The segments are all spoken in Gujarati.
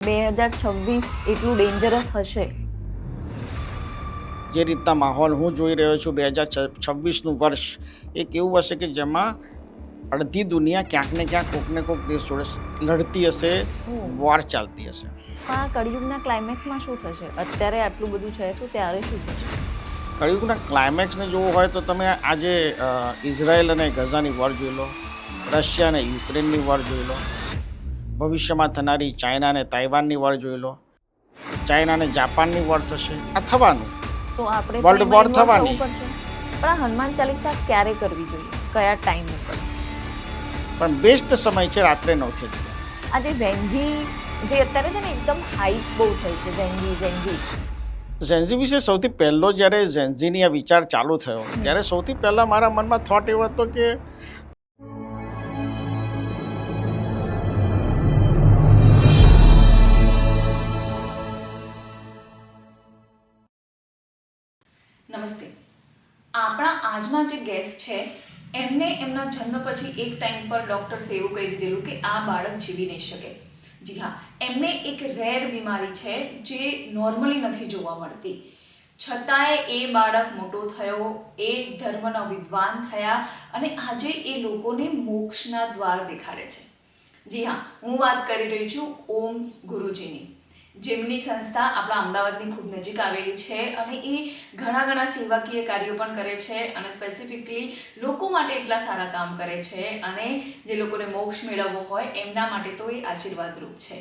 2026 એટલું ડેન્જરસ હશે? જે રીતના માહોલ હું જોઈ રહ્યો છું 2026નું વર્ષ એક એવું હશે કે જેમાં અડધી દુનિયા ક્યાંક ને ક્યાંક કોક ને કોક દેશ જોડે લડતી હશે, વોર ચાલતી હશે. પણ આ કળિયુગના ક્લાઇમેક્સમાં શું થશે? અત્યારે આટલું બધું છે તો ત્યારે શું થશે? કળિયુગના ક્લાઇમેક્સને જોવું હોય તો તમે આજે ઇઝરાયલ અને ગઝાની વોર જોઈ લો, રશિયા અને યુક્રેનની વોર જોઈ લો, ભવિષ્યમાં થનારી ચાઇના અને તાઇવાનની વોર જોઈ લો. ચાઇના અને જાપાનની વોર થશે, આ થવાનું. તો આપણે વર્લ્ડ વોર થવાની. પણ આ હનુમાન ચાલીસા ક્યારે કરવી જોઈએ, કયા ટાઈમ ઉપર? પણ બેસ્ટ સમય છે રાત્રે 9 થી. આ જે ઝેન્ઝી જે અત્યારે છે ને એકદમ હાઈપ બહુ થઈ છે, ઝેન્ઝી વિશે સૌથી પહેલો જ્યારે ઝેન્ઝીની આ વિચાર ચાલુ થયો ત્યારે સૌથી પહેલાં મારા મનમાં થોટ એવો હતો કે નમસ્તે. આપણા આજના જે ગેસ્ટ છે એમને એમના જન્મ પછી એક ટાઈમ પર ડૉક્ટર્સે એવું કહી દીધેલું કે આ બાળક જીવી નહીં શકે. જી હા, એમને એક રેર બીમારી છે જે નોર્મલી નથી જોવા મળતી. છતાંય એ બાળક મોટો થયો, એ ધર્મના વિદ્વાન થયા અને આજે એ લોકોને મોક્ષના દ્વાર દેખાડે છે. જી હા, હું વાત કરી રહી છું ઓમ ગુરુજીની, જેમની સંસ્થા આપણા અમદાવાદની ખૂબ નજીક આવેલી છે અને એ ઘણા સેવાકીય કાર્યો પણ કરે છે અને સ્પેસિફિકલી લોકો માટે એટલા સારા કામ કરે છે અને જે લોકોને મોક્ષ મેળવવો હોય એમના માટે તો એ આશીર્વાદરૂપ છે.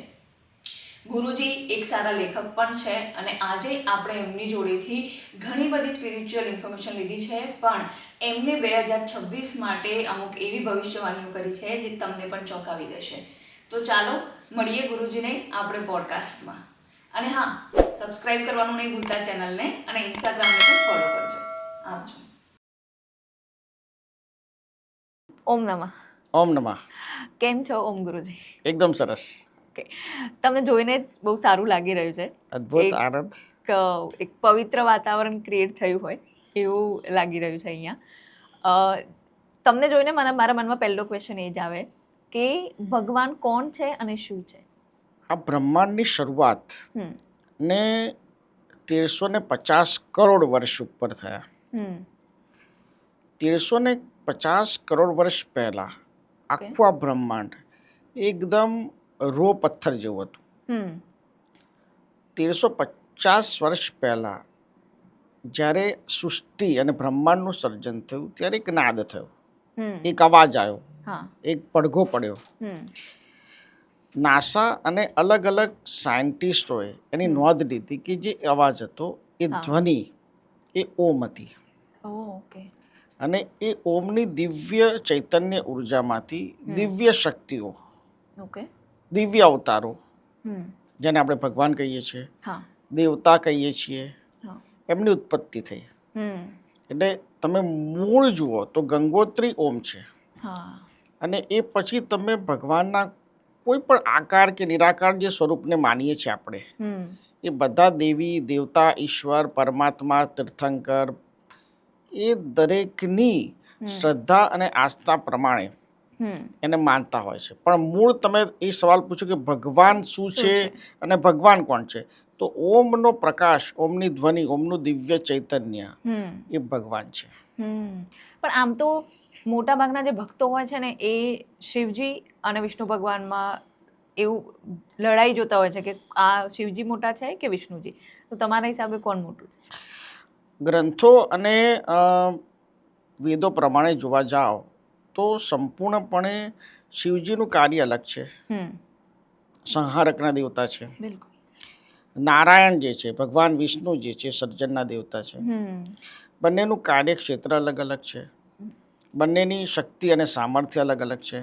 ગુરુજી એક સારા લેખક પણ છે અને આજે આપણે એમની જોડેથી ઘણી બધી સ્પિરિચ્યુઅલ ઇન્ફોર્મેશન લીધી છે, પણ એમને 2026 માટે અમુક એવી ભવિષ્યવાણીઓ કરી છે જે તમને પણ ચોંકાવી દેશે. તો ચાલો મળીએ ગુરુજીને આપણે પોડકાસ્ટમાં. અને હા, સબસ્ક્રાઇબ કરવાનું નહીં ભૂલતા ચેનલને અને ઇન્સ્ટાગ્રામને પણ ફોલો કરજો. આવજો. ઓમ નમઃ. ઓમ નમઃ. કેમ છો ઓમ ગુરુજી? એકદમ સરસ. ઓકે, તમને જોઈને બહુ સારું લાગી રહ્યું છે. અદ્ભુત, આનંદ. એક પવિત્ર વાતાવરણ ક્રિએટ થયું હોય એવું લાગી રહ્યું છે અહીંયા. તમને જોઈને મારા મનમાં પહેલો ક્વેશ્ચન એ જ આવે કે ભગવાન કોણ છે અને શું છે? આ બ્રહ્માંડની શરૂઆત ને 1350 કરોડ વર્ષ ઉપર થયા. 1350 કરોડ વર્ષ પહેલા આખું આ બ્રહ્માંડ એકદમ રો પથ્થર જેવું હતું. 1350 વર્ષ પહેલા જ્યારે સૃષ્ટિ અને બ્રહ્માંડનું સર્જન થયું ત્યારે એક નાદ થયો, એક અવાજ આવ્યો, એક પડઘો પડ્યો. નાસા અને અલગ અલગ સાયન્ટિસ્ટોએ એની નોંધ લીધી કે જે અવાજ હતો એ ધ્વનિ એ ઓમ હતી. અને એ ઓમની દિવ્ય ચૈતન્ય ઉર્જામાંથી દિવ્ય શક્તિઓ, દિવ્ય અવતારો, જેને આપણે ભગવાન કહીએ છીએ, દેવતા કહીએ છીએ, એમની ઉત્પત્તિ થઈ. એટલે તમે મૂળ જુઓ તો ગંગોત્રી ઓમ છે અને એ પછી તમે ભગવાનના કોઈ પણ આકાર કે નિરાકાર જે સ્વરૂપને માનીએ છીએ આપણે, એ બધા દેવી દેવતા, ઈશ્વર, પરમાત્મા, તીર્થંકર, એ દરેકની શ્રદ્ધા અને આસ્થા પ્રમાણે એને માનતા હોય છે. પણ મૂળ તમે એ સવાલ પૂછો કે ભગવાન શું છે અને ભગવાન કોણ છે, તો ઓમનો પ્રકાશ, ઓમની ધ્વનિ, ઓમનું દિવ્ય ચૈતન્ય એ ભગવાન છે. પણ આમ તો મોટા ભાગના જે ભક્તો હોય છે ને એ શિવજી અને વિષ્ણુ ભગવાનમાં એવું લડાઈ જોતા હોય છે કે આ શિવજી મોટા છે કે વિષ્ણુજી, તો તમારા હિસાબે કોણ મોટું છે? ગ્રંથો અને વેદો પ્રમાણે જોવા જાઓ તો સંપૂર્ણપણે શિવજીનું કાર્ય અલગ છે, સંહારકના દેવતા છે. નારાયણ જે છે, ભગવાન વિષ્ણુ જે છે, સર્જનના દેવતા છે. બંનેનું કાર્યક્ષેત્ર અલગ અલગ છે, બંનેની શક્તિ અને સામર્થ્ય અલગ અલગ છે,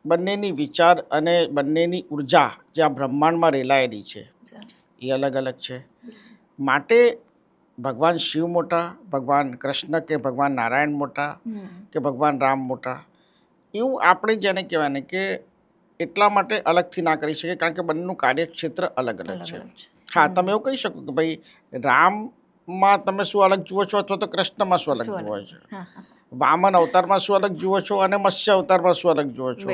બંનેની વિચાર અને બંનેની ઉર્જા જે આ બ્રહ્માંડમાં રેલાયેલી છે એ અલગ અલગ છે. માટે ભગવાન શિવ મોટા, ભગવાન કૃષ્ણ કે ભગવાન નારાયણ મોટા કે ભગવાન રામ મોટા, એવું આપણે જેને કહેવાય ને કે એટલા માટે અલગથી ના કરી શકીએ, કારણ કે બંનેનું કાર્યક્ષેત્ર અલગ અલગ છે. હા, તમે એવું કહી શકો કે ભાઈ રામમાં તમે શું અલગ જુઓ છો અથવા તો કૃષ્ણમાં શું અલગ જુઓ છો, વામન અવતારમાં શું અલગ જુઓ છો અને મત્સ્ય અવતારમાં શું અલગ જુઓ છો.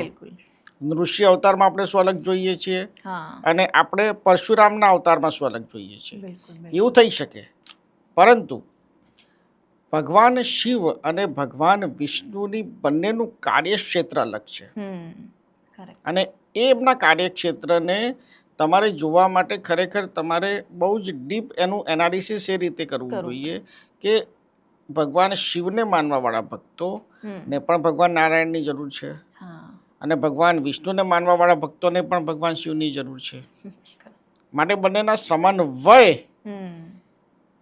ઋષિ અવતારમાં આપણે શું અલગ જોઈએ છીએ હા અને આપણે પરશુરામના અવતારમાં શું અલગ જોઈએ છીએ. બિલકુલ એવું થઈ શકે, પરંતુ ભગવાન શિવ અને ભગવાન વિષ્ણુની બંનેનું કાર્યક્ષેત્ર અલગ છે. કરેક્ટ અને એ એમના કાર્યક્ષેત્રને તમારે જોવા માટે ખરેખર તમારે બહુ જ ડીપ એનું એનાલિસિસ એ રીતે કરવું જોઈએ કે ભગવાન શિવને માનવાવાળા ભક્તો ને પણ ભગવાન નારાયણની જરૂર છે હા અને ભગવાન વિષ્ણુને માનવાવાળા ભક્તોને પણ ભગવાન શિવની જરૂર છે. માટે બંનેના સમન્વય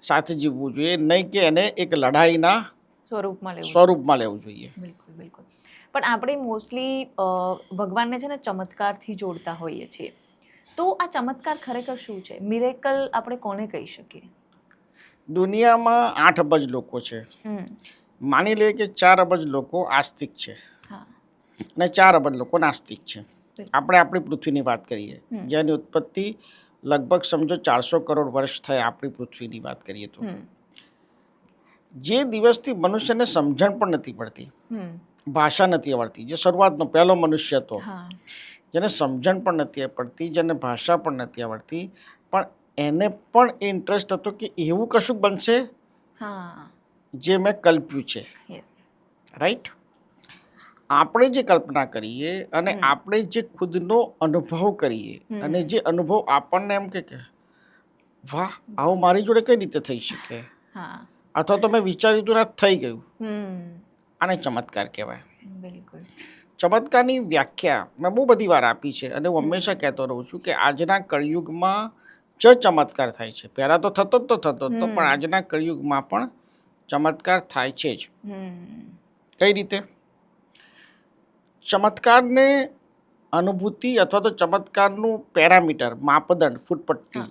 સાથે જીવવું જોઈએ, નહીં કે એને એક લડાઈના સ્વરૂપમાં લેવું જોઈએ. બિલકુલ બિલકુલ. પણ આપણે મોસ્ટલી ભગવાનને છે ને ચમત્કારથી જોડતા હોઈએ છીએ, તો આ ચમત્કાર ખરેખર શું છે? મિરેકલ આપણે કોને કહી શકીએ? દુનિયામાં 8 અબજ લોકો છે. માની લે કે 4 અબજ લોકો આસ્તિક છે અને 4 અબજ લોકો નાસ્તિક છે. આપણે આપણી પૃથ્વીની વાત કરીએ, જેની ઉત્પત્તિ લગભગ સમજો 400 કરોડ વર્ષ થયા. આપણી પૃથ્વીની વાત કરીએ તો જે દિવસથી મનુષ્યને સમજણ પણ નથી પડતી, ભાષા નથી આવડતી, જે શરૂઆતનો પહેલો મનુષ્ય હતો, જેને સમજણ પણ નથી પડતી, જેને ભાષા પણ નથી આવડતી, પણ એને પણ ઇન્ટરેસ્ટ હતો કે એવું કશું બનશે જે મેં કલ્પ્યું છે. રાઈટ? આપણે જે કલ્પના કરીએ અને આપણે જે ખુદનો અનુભવ કરીએ અને જે અનુભવ આપણને એમ કે વાહ, આવું મારી જોડે કઈ રીતે થઈ શકે, અથવા તો મેં વિચાર્યું હતું ને થઈ ગયું, આને ચમત્કાર કહેવાય. ચમત્કારની વ્યાખ્યા મેં બહુ બધી વાર આપી છે અને હું હંમેશા કહેતો રહું છું કે આજના કળિયુગમાં જ ચમત્કાર થાય છે. પહેલાં તો થતો જ પણ આજના કળિયુગમાં પણ ચમત્કાર થાય છે જ. કઈ રીતે? ચમત્કારને અનુભૂતિ અથવા તો ચમત્કારનું પેરામીટર, માપદંડ, ફૂટપટ્ટી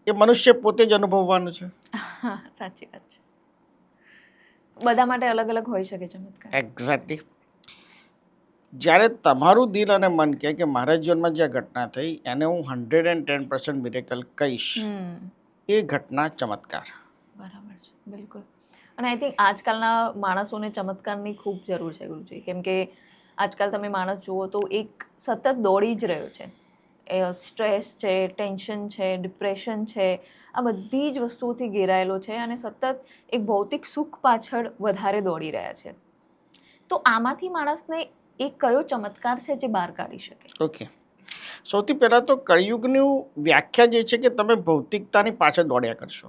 એ મનુષ્ય પોતે જ અનુભવવાનું છે. સાચી વાત છે. બધા માટે અલગ અલગ હોઈ શકે ચમત્કાર. એક્ઝેક્ટલી. જ્યારે તમારું દિલ અને મન કહે કે મારા જીવનમાં જે ઘટના થઈ એને હું 110% મિરેકલ કહીશ, એ ઘટના ચમત્કાર. બરાબર છે, બિલકુલ. અને આઈ થિંક આજકાલના માણસોને ચમત્કારની ખૂબ જરૂર છે ગુરુજી, કેમ કે આજકાલ તમે માણસ જુઓ તો એક સતત દોડી જ રહ્યો છે. સ્ટ્રેસ છે, ટેન્શન છે, ડિપ્રેશન છે, આ બધી જ વસ્તુઓથી ઘેરાયેલો છે અને સતત એક ભૌતિક સુખ પાછળ વધારે દોડી રહ્યા છે. તો આમાંથી માણસને એક કયો ચમત્કાર છે જે બહાર કાઢી શકે? ઓકે, સૌથી પહેલાં તો કળિયુગની વ્યાખ્યા જે છે કે તમે ભૌતિકતાની પાછળ દોડ્યા કરશો.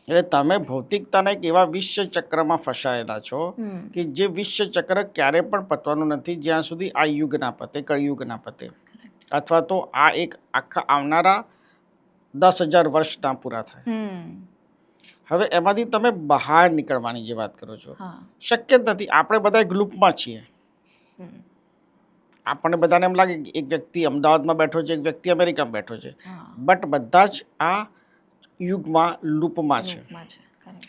એટલે તમે ભૌતિકતાના એક એવા વિશ્વ ચક્રમાં ફસાયેલા છો કે જે વિશ્વ ચક્ર ક્યારે પણ પતવાનું નથી જ્યાં સુધી આ યુગ ના પતે, કળિયુગ ના પતે, અથવા તો આ એક આખા આવનારા 10,000 વર્ષ ના પૂરા થાય. હવે એમાંથી તમે બહાર નીકળવાની જે વાત કરો છો, શક્ય જ નથી. આપણે બધા એક લૂપમાં છીએ. આપણને બધાને એમ લાગે કે એક વ્યક્તિ અમદાવાદમાં બેઠો છે, એક વ્યક્તિ અમેરિકામાં બેઠો છે, બટ બધા જ આ યુગમાં લૂપમાં છે.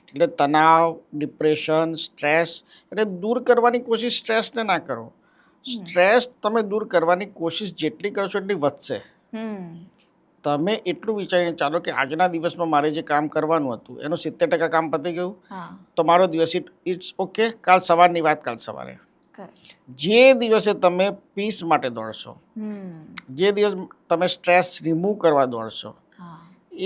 એટલે તણાવ, ડિપ્રેશન, સ્ટ્રેસ એને દૂર કરવાની કોશિશ સ્ટ્રેસને ના કરો. સ્ટ્રેસ તમે દૂર કરવાની કોશિશ જેટલી કરશો એટલી વધશે. તમે એટલું વિચારીને ચાલો કે આજના દિવસમાં મારે જે કામ કરવાનું હતું એનું 70% કામ પતી ગયું, તો મારો દિવસ ઇટ્સ ઓકે. કાલ સવારની વાત કાલ સવારે. જે દિવસે તમે પીસ માટે દોડશો, જે દિવસ તમે સ્ટ્રેસ રિમૂવ કરવા દોડશો,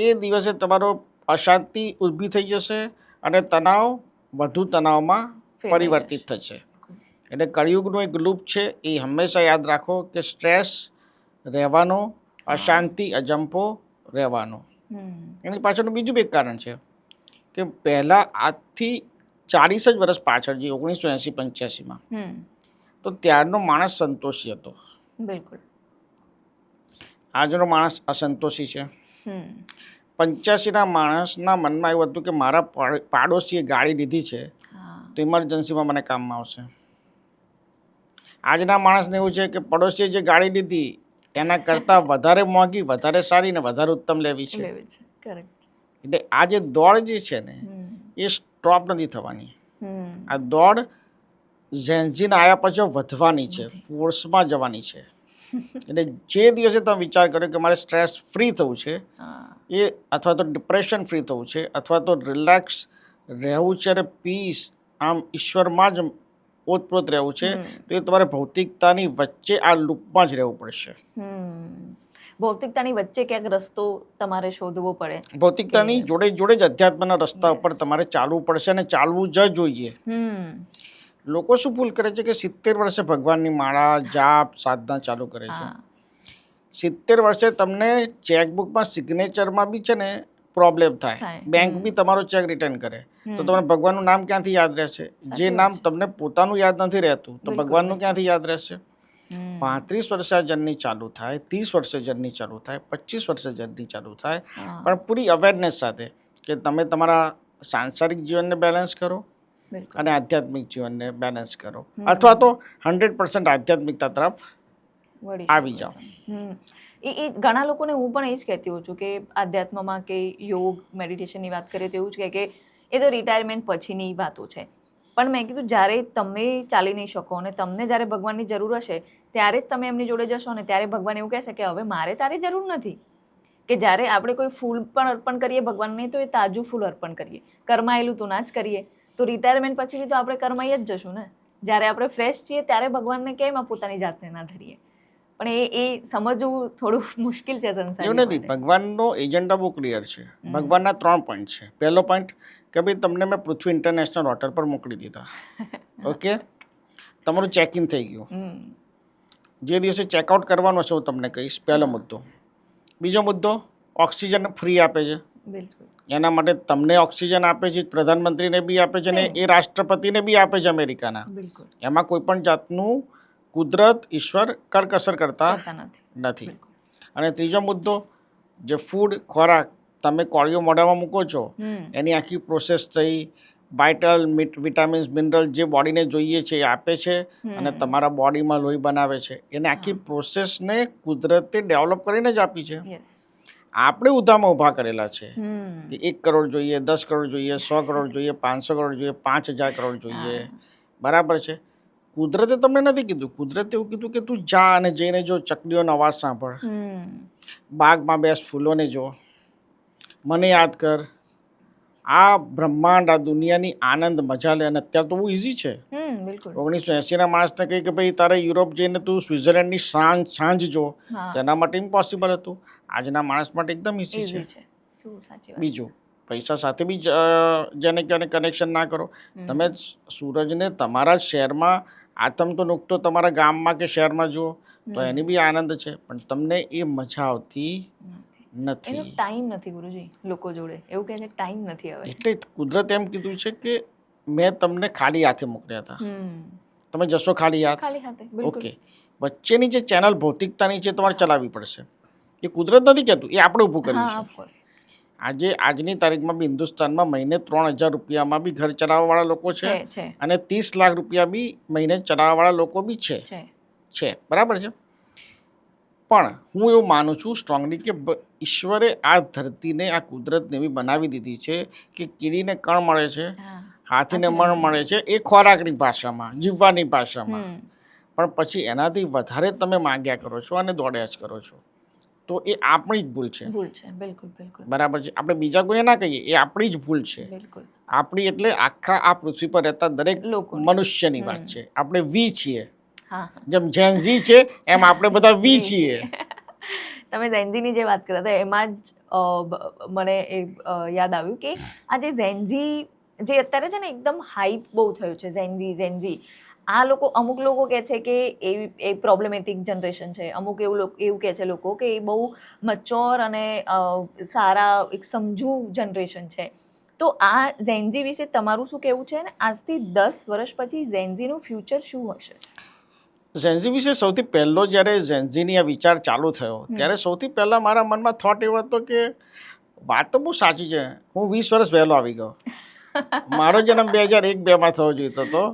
એ દિવસે તમારો અશાંતિ ઊભી થઈ જશે અને તણાવ વધુ તણાવમાં પરિવર્તિત થશે. એટલે કળિયુગનો એક લૂપ છે, એ હંમેશા યાદ રાખો કે સ્ટ્રેસ રહેવાનો, અશાંતિ, અજંપો રહેવાનો. એની પાછળનું બીજું એક કારણ છે કે પહેલાં આજથી 40 જ વર્ષ પાછળ, જે 1980-85માં, તો ત્યારનો માણસ સંતોષી હતો. બિલકુલ. આજનો માણસ અસંતોષી છે. 85ના માણસના મનમાં એવું હતું કે મારા પાડોશીએ ગાડી લીધી છે તો ઇમરજન્સીમાં મને કામમાં આવશે. આજના માણસને એવું છે કે પડોશીએ જે ગાડી લીધી એના કરતાં વધારે મોંઘી, વધારે સારી ને વધારે ઉત્તમ લેવી છે. એટલે આ જે દોડ જે છે ને એ સ્ટોપ નથી થવાની. આ દોડ ઝેન્ઝીન આવ્યા પછી વધવાની છે, ફોર્સમાં જવાની છે. એટલે જે દિવસે તમે વિચાર કર્યો કે મારે સ્ટ્રેસ ફ્રી થવું છે, એ અથવા તો ડિપ્રેશન ફ્રી થવું છે, અથવા તો રિલેક્સ રહેવું છે અને પીસ આમ ઈશ્વરમાં જ ઓતપ્રોત રહેવું છે તો એ તમારે ભૌતિકતાની વચ્ચે આ લૂપમાં જ રહેવું પડશે. ભૌતિકતાની વચ્ચે ક્યાંક રસ્તો તમારે શોધવો પડે. ભૌતિકતાની જોડે જોડે જ અધ્યાત્મના રસ્તા ઉપર તમારે ચાલવું પડશે અને ચાલવું જ જોઈએ. લોકો શું ભૂલ કરે છે કે 70 વર્ષે ભગવાનની માળા જાપ સાધના ચાલુ કરે છે. 70 વર્ષે તમને ચેકબુકમાં સિગ્નેચરમાં બી છે ને પ્રોબ્લેમ થાય, બેંક બી તમારો ચેક રિટર્ન કરે તો તમને ભગવાનનું નામ ક્યાંથી યાદ રહેશે? જે નામ તમને પોતાનું યાદ નથી રહેતું તો ભગવાનનું ક્યાંથી યાદ રહેશે? 35 વર્ષે આ જર્ની ચાલુ થાય, 30 વર્ષે જર્ની ચાલુ થાય, 25 વર્ષે જર્ની ચાલુ થાય, પણ પૂરી અવેરનેસ સાથે કે તમે તમારા સાંસારિક જીવનને બેલેન્સ કરો અને આધ્યાત્મિક જીવનને બેલેન્સ કરો, અથવા તો 100% આધ્યાત્મિકતા તરફ આવી જાઓ. એ ઘણા લોકોને હું પણ એ જ કહેતી હોઉં છું કે આધ્યાત્મમાં કે યોગ મેડિટેશનની વાત કરીએ તો એવું જ કહે કે એ તો રિટાયરમેન્ટ પછીની વાતો છે. પણ મેં કીધું જ્યારે તમે ચાલી નહીં શકો અને તમને જ્યારે ભગવાનની જરૂર હશે ત્યારે જ તમે એમની જોડે જશો ને ત્યારે ભગવાન એવું કહેશે કે હવે મારે તારી જરૂર નથી. કે જ્યારે આપણે કોઈ ફૂલ પણ અર્પણ કરીએ ભગવાનને તો એ તાજું ફૂલ અર્પણ કરીએ, કર્માયેલું તો ના જ કરીએ. તો રિટાયરમેન્ટ પછી બી તો આપણે કર્માઈ જ જશું ને. જ્યારે આપણે ફ્રેશ છીએ ત્યારે ભગવાનને કેમ પોતાની જાતને ના ધરીએ? પણ એ સમજવું થોડું મુશ્કેલ છે સંસાર. એવું નથી, ભગવાનનો એજન્ડા બહુ ક્લિયર છે. ભગવાનના 3 પોઈન્ટ છે. પહેલો પોઈન્ટ કે ભાઈ તમને મેં પૃથ્વી ઇન્ટરનેશનલ હોટલ પર મોકલી દીધા, ઓકે, તમારું ચેક ઇન થઈ ગયું. જે દિવસે ચેકઆઉટ કરવાનું હશે હું તમને કહીશ, પહેલો મુદ્દો. બીજો મુદ્દો, ઓક્સિજન ફ્રી આપે છે. એના માટે તમને ઓક્સિજન આપે છે, પ્રધાનમંત્રીને બી આપે છે ને એ રાષ્ટ્રપતિને બી આપે છે અમેરિકાના. એમાં કોઈ પણ જાતનું કુદરત ઈશ્વર કરકસર કરતા નથી. અને ત્રીજો મુદ્દો, જે ફૂડ ખોરાક તમે કોળીઓ મોઢામાં મૂકો છો એની આખી પ્રોસેસ થઈ, વાઇટલ વિટામિન્સ મિનરલ જે બોડીને જોઈએ છે એ આપે છે અને તમારા બોડીમાં લોહી બનાવે છે. એને આખી પ્રોસેસને કુદરતે ડેવલપ કરીને જ આપી છે. આપણે ઉધામાં ઊભા કરેલા છે કે 1 કરોડ જોઈએ, 10 કરોડ જોઈએ, 100 કરોડ જોઈએ, 500 કરોડ જોઈએ, 5000 કરોડ જોઈએ. બરાબર છે. કુદરતે તમને નથી કીધું. કુદરતે એવું કીધું કે તું જા અને જઈને જો ચકલીઓનો અવાજ સાંભળ, બાગમાં બેસ, ફૂલોને જો, મને યાદ કર, આ બ્રહ્માંડ આ દુનિયાની આનંદ મજા લે. અને અત્યારે તો બહુ ઇઝી છે. 1980ના માણસને કહી કે ભાઈ તારે યુરોપ જઈને તું સ્વિટ્ઝરલેન્ડની સાંજ જો, તેના માટે ઇમ્પોસિબલ હતું. આજના માણસ માટે એકદમ ઇઝી છે. બીજું, પૈસા સાથે બી જેને ક્યાંને કનેક્શન ના કરો. તમે સૂરજને તમારા શહેરમાં આથમ તો નુકતો તમારા ગામમાં કે શહેરમાં જુઓ તો એની બી આનંદ છે, પણ તમને એ મજા આવતી નથી. ટાઈમ નથી ગુરુજી લોકો જોડે, એવું કહે છે ટાઈમ નથી હવે. એટલે કુદરત એમ કીધું છે કે મેં તમને ખાલી હાથે મોકલ્યા હતા, તમે જશો ખાલી હાથે. ઓકે, વચ્ચેની જે ચેનલ ભૌતિકતાની છે તમારે ચલાવવી પડશે. એ કુદરત નથી કહેતું, એ આપણે ઊભું કર્યું છે. આજની તારીખમાં બી હિન્દુસ્તાનમાં મહિને 3000 રૂપિયામાં બી ઘર ચલાવવાવાળા લોકો છે અને 30 લાખ રૂપિયા બી મહિને ચલાવવાવાળા લોકો બી છે. બરાબર છે. પણ હું એવું માનું છું સ્ટ્રોંગલી કે ઈશ્વરે આ ધરતીને આ કુદરતને એવી બનાવી દીધી છે કે કીડીને કણ મળે છે, હાથીને મણ મળે છે, એ ખોરાકની ભાષામાં, જીવવાની ભાષામાં. પણ પછી એનાથી વધારે તમે માંગ્યા કરો છો અને દોડ્યા જ કરો છો, તો એ આપણી જ ભૂલ છે. બરાબર છે. આપણે બીજા કોઈને ના કહીએ, એ આપણી જ ભૂલ છે. આપણી એટલે આખા આ પૃથ્વી પર રહેતા દરેક મનુષ્યની વાત છે. આપણે વી છીએ. જેમ જેનઝી છે એમ આપણે બધા વી છીએ. તમે ઝેનઝીની જે વાત કરતા હતા એમાં જ મને યાદ આવ્યું કે આ જે ઝેનઝી જે અત્યારે છે ને એકદમ હાઈપ બહુ થયું છે, ઝેનઝી આ લોકો, અમુક લોકો કહે છે કે એ પ્રોબ્લેમેટિક જનરેશન છે, અમુક એવું કહે છે લોકો કે એ બહુ મચ્યોર અને સારા એક સમજુ જનરેશન છે. તો આ ઝેનઝી વિશે તમારું શું કહેવું છે ને આજથી 10 વર્ષ પછી ઝેનઝીનું ફ્યુચર શું હશે? ઝેનઝી વિશે સૌથી પહેલો જ્યારે ઝેનઝીની આ વિચાર ચાલુ થયો ત્યારે સૌથી પહેલાં મારા મનમાં થોટ એવો હતો કે વાત તો બહુ સાચી છે, હું 20 વર્ષ વહેલો આવી ગયો. મારો જન્મ 2001-2માં થવો જોઈતો હતો.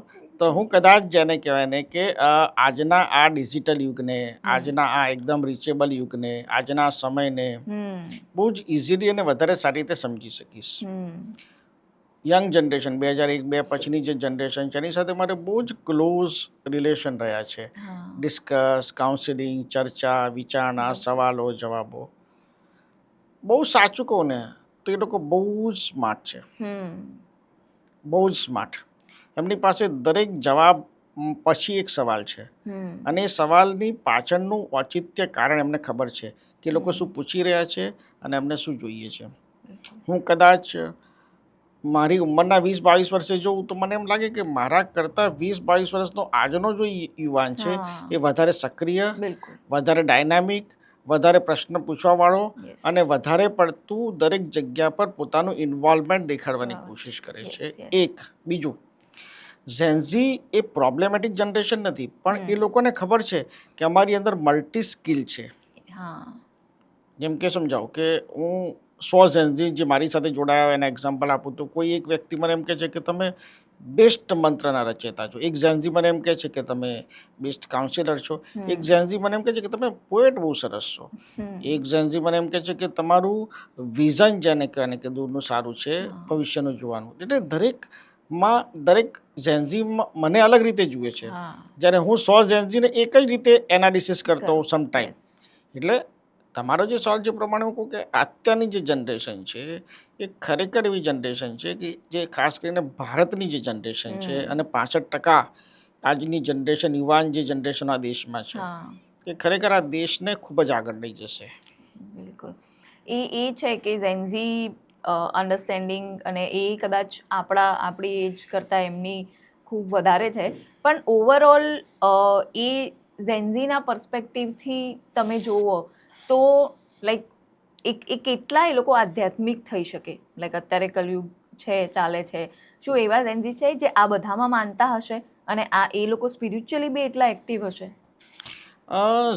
તો હું કદાચ જેને કહેવાય ને કે આજના આ ડિજિટલ યુગને, આજના આ એકદમ રીચેબલ યુગને, આજના આ સમયને બહુ જ ઇઝીલી અને વધારે સારી રીતે સમજી શકીશ. યંગ જનરેશન 2001-2 પછીની જે જનરેશન છે એની સાથે મારે બહુ જ ક્લોઝ રિલેશન રહ્યા છે. ડિસ્કસ, કાઉન્સિલિંગ, ચર્ચા, વિચારણા, સવાલો, જવાબો. બહુ સાચું કહું ને તો એ લોકો બહુ જ સ્માર્ટ છે, બહુ જ સ્માર્ટ. એમની પાસે દરેક જવાબ પછી એક સવાલ છે હમ અને એ સવાલની પાછળનું ઔચિત્ય કારણ એમને ખબર છે કે લોકો શું પૂછી રહ્યા છે અને એમને શું જોઈએ છે. હું કદાચ મારી ઉંમરના 20-22 વર્ષે જોઉં તો મને એમ લાગે કે મારા કરતાં 20-22 વર્ષનો આજનો જો યુવાન છે હા. એ વધારે સક્રિય, બિલકુલ. વધારે ડાયનામિક, વધારે પ્રશ્ન પૂછવાવાળો Yes. અને વધારે પડતું દરેક જગ્યા પર પોતાનું ઇન્વોલ્વમેન્ટ દેખાડવાની Wow. કોશિશ કરે Yes, છે. yes. એક બીજું, ઝેન્ઝી એ પ્રોબ્લેમેટિક જનરેશન નથી, પણ એ લોકોને ખબર છે કે અમારી અંદર મલ્ટી સ્કિલ છે. હા. જેમ કે સમજાવું કે હું 100 ઝેન્ઝી જે મારી સાથે જોડાયા એના એક્ઝામ્પલ આપું તો કોઈ એક વ્યક્તિ મને એમ કહે છે કે તમે બેસ્ટ મંત્રના રચેતા છો, એક ઝેન્ઝી મને એમ કહે છે કે તમે બેસ્ટ કાઉન્સિલર છો, એક ઝેન્ઝી મને એમ કહે છે કે તમે પોએટ બહુ સરસ છો, એક ઝેન્ઝી મને એમ કહે છે કે તમારું વિઝન જેને કહેવાય કે દૂરનું સારું છે, ભવિષ્યનું જોવાનું. એટલે દરેક ઝેન્ઝી મને અલગ રીતે જુએ છે, હા. જ્યારે હું 100 ઝેન્ઝીને એક જ રીતે એનાલિસિસ કરતો હોઉં સમટાઈમ. Yes. એટલે તમારો જે સવાલ જે પ્રમાણે હું કહું કે અત્યારની જે જનરેશન છે એ ખરેખર એવી જનરેશન છે કે જે ખાસ કરીને ભારતની જે જનરેશન છે અને 65% આજની જનરેશન યુવાન જે જનરેશન આ દેશમાં છે હા. એ ખરેખર આ દેશને ખૂબ જ આગળ લઈ જશે. બિલકુલ. એ છે કે ઝેન્ઝી અન્ડરસ્ટેન્ડિંગ અને એ કદાચ આપણી એજ કરતાં એમની ખૂબ વધારે છે, પણ ઓવરઓલ એ ઝેન્ઝીના પર્સપેક્ટિવથી તમે જુઓ તો લાઈક એ કેટલા એ લોકો આધ્યાત્મિક થઈ શકે. લાઈક અત્યારે કલયુગ છે, ચાલે છે, શું એવા ઝેન્ઝી છે જે આ બધામાં માનતા હશે અને એ લોકો સ્પિરિચ્યુઅલી બી એટલા એક્ટિવ હશે?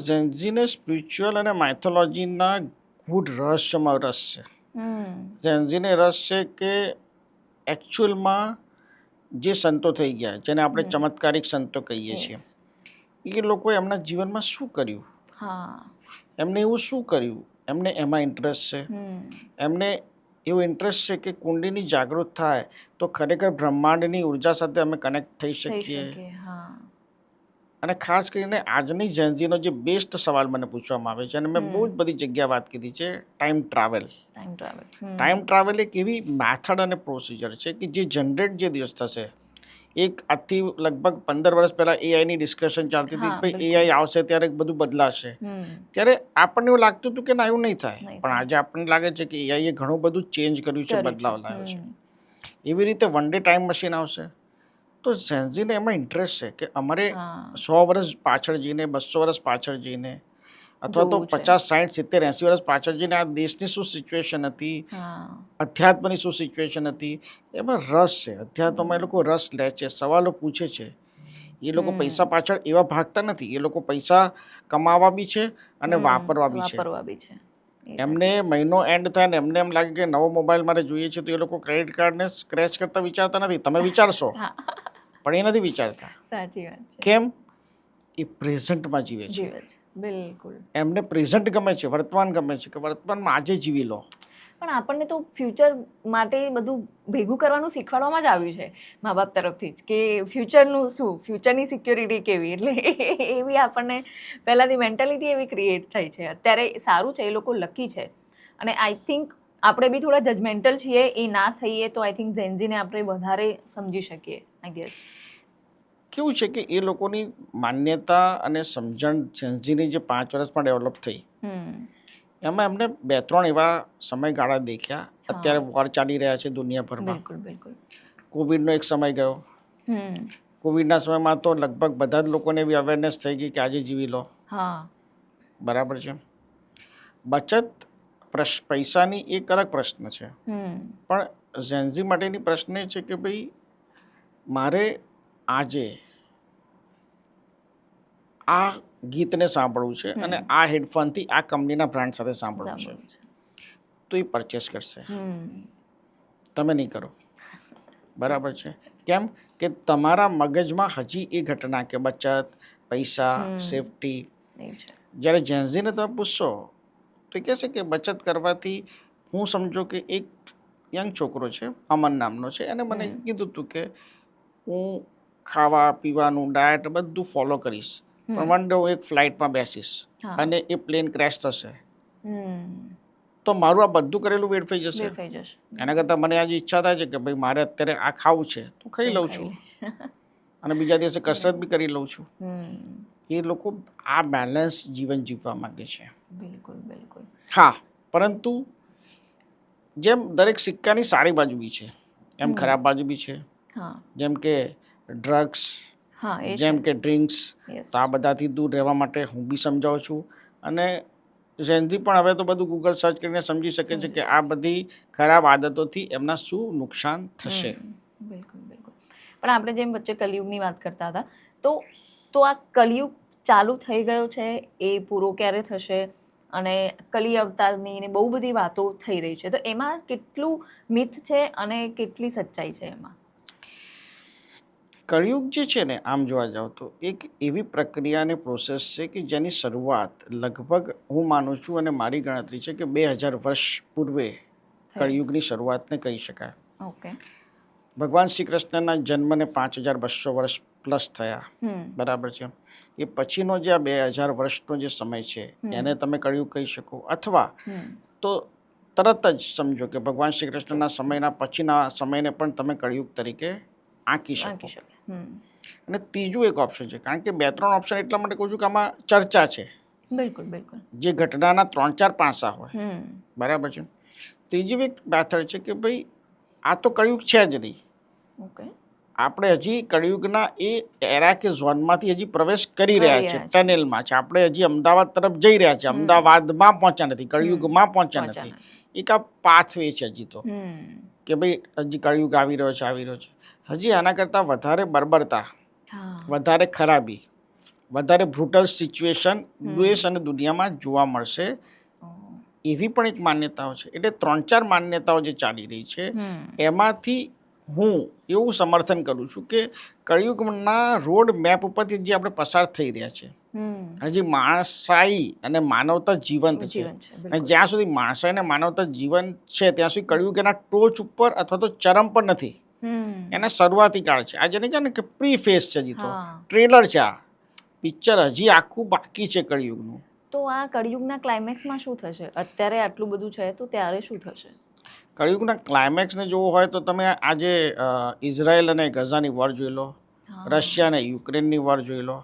ઝેન્ઝીને સ્પિરિચ્યુઅલ અને માઇથોલોજીના ગૂઢ રહસ્યમાં રસ છે. ઝેન્ઝીને રસ છે કે એકચ્યુઅલમાં જે સંતો થઈ ગયા જેને આપણે ચમત્કારિક સંતો કહીએ છીએ એ લોકોએ એમના જીવનમાં શું કર્યું, હા. એમને એવું શું કર્યું, એમને એમાં ઇન્ટરેસ્ટ છે, એમને એવો ઇન્ટરેસ્ટ છે કે કુંડલીની જાગૃત થાય તો ખરેખર બ્રહ્માંડની ઉર્જા સાથે અમે કનેક્ટ થઈ શકીએ. હા. અને ખાસ કરીને આજની ઝેન્ઝીનો જે બેસ્ટ સવાલ મને પૂછવામાં આવે છે અને મેં બહુ જ બધી જગ્યા વાત કીધી છે, ટાઈમ ટ્રાવેલ. ટાઈમ ટ્રાવેલ એક એવી મેથડ અને પ્રોસિજર છે કે જે જનરેટ જે દિવસ થશે, એક આજથી લગભગ 15 વર્ષ પહેલાં એઆઈની ડિસ્કશન ચાલતી હતી, ભાઈ એઆઈ આવશે ત્યારે બધું બદલાશે. ત્યારે આપણને એવું લાગતું હતું કે ના એવું નહીં થાય, પણ આજે આપણને લાગે છે કે એઆઈએ ઘણું બધું ચેન્જ કર્યું છે, બદલાવ લાવ્યો છે. એવી રીતે વન ડે ટાઈમ મશીન આવશે. તો ઝેન્ઝીને એમાં ઇન્ટરેસ્ટ છે કે અમારે 100 વર્ષ પાછળ જઈને, 200 વર્ષ પાછળ જઈને, અથવા તો 50, 60, 70, 80 વર્ષ પાછળ જઈને આ દેશની શું સિચ્યુએશન હતી, અધ્યાત્મની શું સિચ્યુએશન હતી, એમાં રસ છે. અધ્યાત્મમાં એ લોકો રસ લે છે, સવાલો પૂછે છે. એ લોકો પૈસા પાછળ એવા ભાગતા નથી, એ લોકો પૈસા કમાવા બી છે અને વાપરવા બી છે. એમને મહિનો એન્ડ થાય ને એમને એમ લાગે કે નવો મોબાઈલ મારે જોઈએ છે તો એ લોકો ક્રેડિટ કાર્ડને સ્ક્રેચ કરતા વિચારતા નથી. તમે વિચારશો પણ એ નથી વિચારતા. સાચી વાત છે. કેમ? એ પ્રેઝન્ટમાં જીવે છે. બિલકુલ. એમને પ્રેઝન્ટ ગમે છે, વર્તમાન ગમે છે, કે વર્તમાનમાં આજે જીવી લો. પણ આપણને તો ફ્યુચર માટે બધું ભેગું કરવાનું શીખવાડવામાં જ આવ્યું છે મા બાપ તરફથી જ, કે ફ્યુચરનું શું, ફ્યુચરની સિક્યોરિટી કેવી, એટલે એવી આપણને પહેલાંથી મેન્ટાલિટી એવી ક્રિએટ થઈ છે. અત્યારે સારું છે, એ લોકો લકી છે અને આઈ થિંક આપણે બી થોડા જજમેન્ટલ છીએ, એ ના થઈએ તો આઈ થિંક ઝેન્ઝીને આપણે વધારે સમજી શકીએ, આઈ ગેસ. કેવું છે કે એ લોકોની માન્યતા અને સમજણ ઝેન્ઝીની જે 5 વર્ષમાં ડેવલપ થઈ એમાં એમને 2-3 એવા સમયગાળા દેખ્યા. અત્યારે વોર ચાલી રહ્યા છે દુનિયાભરમાં. બિલકુલ. કોવિડનો એક સમય ગયો. કોવિડના સમયમાં તો લગભગ બધા જ લોકોને એવી અવેરનેસ થઈ ગઈ કે આજે જીવી લો. બરાબર છે. બચત પૈસાની એક અલગ પ્રશ્ન છે, પણ ઝેન્ઝી માટેની પ્રશ્ન એ છે કે ભાઈ મારે આજે આ ગીતને સાંભળવું છે અને આ હેડફોનથી આ કંપનીના બ્રાન્ડ સાથે સાંભળવું છે, તો એ પરચેસ કરશે. તમે નહીં કરો. બરાબર છે. કેમ કે તમારા મગજમાં હજી એ ઘટના કે બચત, પૈસા, સેફટી. જ્યારે ઝેન્ઝીને તમે પૂછશો તો એ કહેશે કે બચત કરવાથી, હું સમજો કે એક યંગ છોકરો છે, અમન નામનો છે, એને મને કીધું હતું કે હું ખાવા પીવાનું ડાયટ બધું ફોલો કરીશ, પણ વન ડે હું એક ફ્લાઇટમાં બેસીશ અને એ પ્લેન ક્રેશ થશે તો મારું આ બધું કરેલું વેડફાઈ જશે. એના કરતાં મને આજે ઈચ્છા થાય છે કે ભાઈ મારે અત્યારે આ ખાવું છે તો ખાઈ લઉં છું. અને બીજા દિવસે કસરત બી કરી લઉં છું. હમ એ લોકો આ બેલેન્સ જીવન જીવવા માંગે છે. બિલકુલ બિલકુલ. હા, પરંતુ જેમ દરેક સિક્કાની સારી બાજુ બી છે એમ ખરાબ બાજુ બી છે. હા જેમ કે ડ્રગ્સ, હા એ જેમ છે. કે ડ્રિંક્સ, યસ. તો આ બધાથી દૂર રહેવા માટે હું બી સમજાવું છું. અને જેનજી પણ હવે તો બધું ગૂગલ સર્ચ કરીને સમજી શકે છે કે આ બધી ખરાબ આદતોથી એમના શું નુકસાન થશે. બિલકુલ બિલકુલ. પણ આપણે જેમ વચ્ચે કલયુગની વાત કરતા હતા, તો આ કલયુગ ચાલુ થઈ ગયો છે, એ પૂરો ક્યારે થશે, અને કલી અવતારની ને બહુ બધી વાતો થઈ રહી છે, તો એમાં કેટલું મિથ છે અને કેટલી સચ્ચાઈ છે એમાં? કળિયુગ જે છે ને, આમ જોવા જાવ તો એક એવી પ્રક્રિયા અને પ્રોસેસ છે કે જેની શરૂઆત લગભગ હું માનું છું અને મારી ગણતરી છે કે 2000 વર્ષ પૂર્વે કળિયુગની શરૂઆતને કહી શકાય. ઓકે. ભગવાન શ્રી કૃષ્ણના જન્મને 5200 વર્ષ પ્લસ થયા, હમ બરાબર છે. એ પછીનો જે આ 2000 વર્ષનો જે સમય છે એને તમે કળિયુગ કહી શકો, અથવા હમ તો તરત જ સમજો કે ભગવાન શ્રી કૃષ્ણના સમયના પછીના સમયને પણ તમે કળિયુગ તરીકે આંકી શકો. આંકી શકે. અને ત્રીજું એક ઓપ્શન છે, કારણ કે 2-3 ઓપ્શન એટલા માટે કહું છું કે આમાં ચર્ચા છે, બિલકુલ બિલકુલ. જે ઘટનાના 3-4 પાસા હોય, હમ બરાબર છે. ત્રીજી એક મેથડ છે કે ભાઈ આ તો કળિયુગ છે જ નહીં, ઓકે. આપણે હજી કળિયુગના એ એરા કે ઝોનમાંથી હજી પ્રવેશ કરી રહ્યા છે, ટનેલમાં છે. આપણે હજી અમદાવાદ તરફ જઈ રહ્યા છે, અમદાવાદમાં પહોંચ્યા નથી, કળિયુગમાં પહોંચ્યા નથી. એક આ પાથવે છે હજી તો, કે ભાઈ હજી કળિયુગ આવી રહ્યો છે. હજી આના કરતાં વધારે બર્બરતા, વધારે ખરાબી, વધારે બ્રુટલ સિચ્યુએશન દેશ અને દુનિયામાં જોવા મળશે, એવી પણ એક માન્યતાઓ છે. એટલે 3-4 માન્યતાઓ જે ચાલી રહી છે એમાંથી હું એવું સમર્થન કરું છું કે કળિયુગના રોડ મેપ ઉપરથી જે આપણે પસાર થઈ રહ્યા છે, હજી માણસાઈ અને માનવતા જીવંત છે. અને જ્યાં સુધી માણસાઈ અને માનવતા જીવંત છે ત્યાં સુધી કળિયુગ એના ટોચ ઉપર અથવા તો ચરમ પર નથી, એના શરૂઆતી કાળ છે. આ જેને કહે ને કે પ્રી ફેસ છે, હજી તો ટ્રેલર છે. આ પિક્ચર હજી આખું બાકી છે કળિયુગનું. તો આ કળિયુગના ક્લાઇમેક્સમાં શું થશે? અત્યારે આટલું બધું છે તો ત્યારે શું થશે? કળિયુગના ક્લાઇમેક્સને જોવો હોય તો તમે આજે ઇઝરાયલ અને ગઝાની વોર જોઈ લો, રશિયા અને યુક્રેનની વોર જોઈ લો,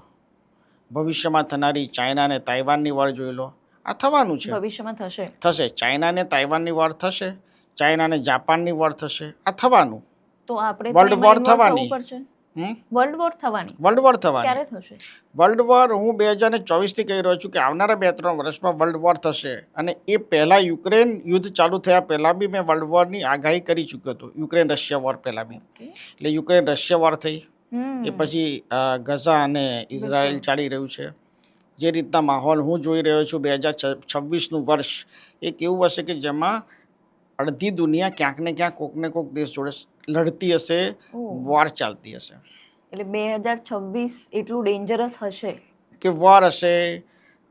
ભવિષ્યમાં થનારી ચાઇના અને તાઇવાનની વોર જોઈ લો. આ થવાનું છે, ભવિષ્યમાં થશે. ચાઇના અને તાઇવાનની વોર થશે, ચાઇના અને જાપાનની વોર થશે. આ થવાનું. તો આપણે વર્લ્ડ વોર થવાની. વર્લ્ડ વોર થવાની. ક્યારે થશે? વર્લ્ડ વોર હું 2024થી કહી રહ્યો છું કે આવનારા 2-3 વર્ષમાં વર્લ્ડ વોર થશે. અને એ પહેલાં યુક્રેન યુદ્ધ ચાલુ થયા પહેલાં બી મેં વર્લ્ડ વોરની આગાહી કરી ચૂક્યો હતો, યુક્રેન રશિયા વોર પહેલાં બી. એટલે યુક્રેન રશિયા વોર થઈ, એ પછી ગઝા અને ઇઝરાયલ ચાલી રહ્યું છે. જે રીતના માહોલ હું જોઈ રહ્યો છું, 2026નું વર્ષ એક એવું હશે કે જેમાં અડધી દુનિયા ક્યાંક ને ક્યાંક કોક ને કોક દેશ જોડે લડતી હશે, વોર ચાલતી હશે. એટલે 2026 એટલું ડેન્જરસ હશે કે વોર હશે,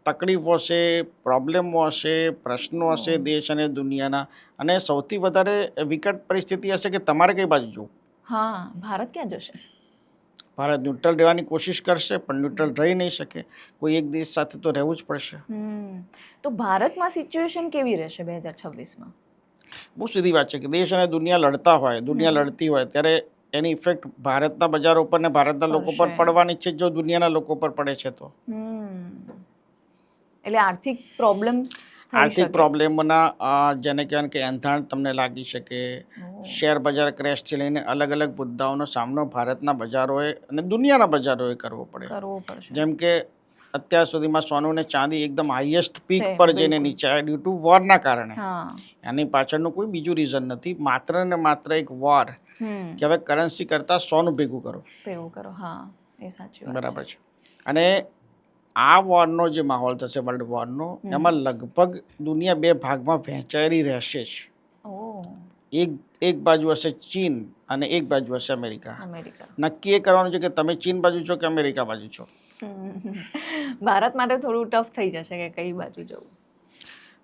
તકલીફો હશે, પ્રોબ્લેમો હશે, પ્રશ્નો હશે દેશ અને દુનિયાના. અને સૌથી વધારે વિકટ પરિસ્થિતિ હશે કે તમારે કઈ બાજુ જવું. હા, ભારત ક્યાં જશે? ભારત ન્યુટ્રલ રહેવાની કોશિશ કરશે પણ ન્યુટ્રલ રહી નહીં શકે, કોઈ એક દેશ સાથે તો રહેવું જ પડશે. તો ભારતમાં સિચ્યુએશન કેવી રહેશે 2026માં? બહુ સીધી વાત છે કે દેશ અને દુનિયા લડતા હોય, દુનિયા લડતી હોય ત્યારે એની ઇફેક્ટ ભારતના બજારો ઉપર ને ભારતના લોકો પર પડવાની છે, જો દુનિયાના લોકો પર પડે છે તો. એટલે આર્થિક પ્રોબ્લેમોના જેને કહેવાય કે એંધાણ તમને લાગી શકે, શેર બજાર ક્રેશથી લઈને અલગ અલગ મુદ્દાઓનો સામનો ભારતના બજારોએ અને દુનિયાના બજારોએ કરવો પડે. જેમ કે અત્યાર સુધીમાં સોનું ને ચાંદી એકદમ હાઈએસ્ટ પીક પર જઈને નીચે આવ્યા ડ્યુ ટુ વોરના કારણે. એની પાછળનું કોઈ બીજું રીઝન નથી, માત્ર ને માત્ર એક વોર, કે હવે કરન્સી કરતાં સોનું ભેગું કરો. બરાબર છે. અને આ વોરનો જે માહોલ થશે, વર્લ્ડ વોરનો, એમાં લગભગ દુનિયા 2 ભાગમાં વહેંચાયેલી રહેશે જ. એક બાજુ હશે ચીન અને એક બાજુ હશે અમેરિકા. નક્કી એ કરવાનું છે કે તમે ચીન બાજુ છો કે અમેરિકા બાજુ છો. ભારત માટે થોડું ટફ થઈ જશે કે કઈ બાજુ જવું.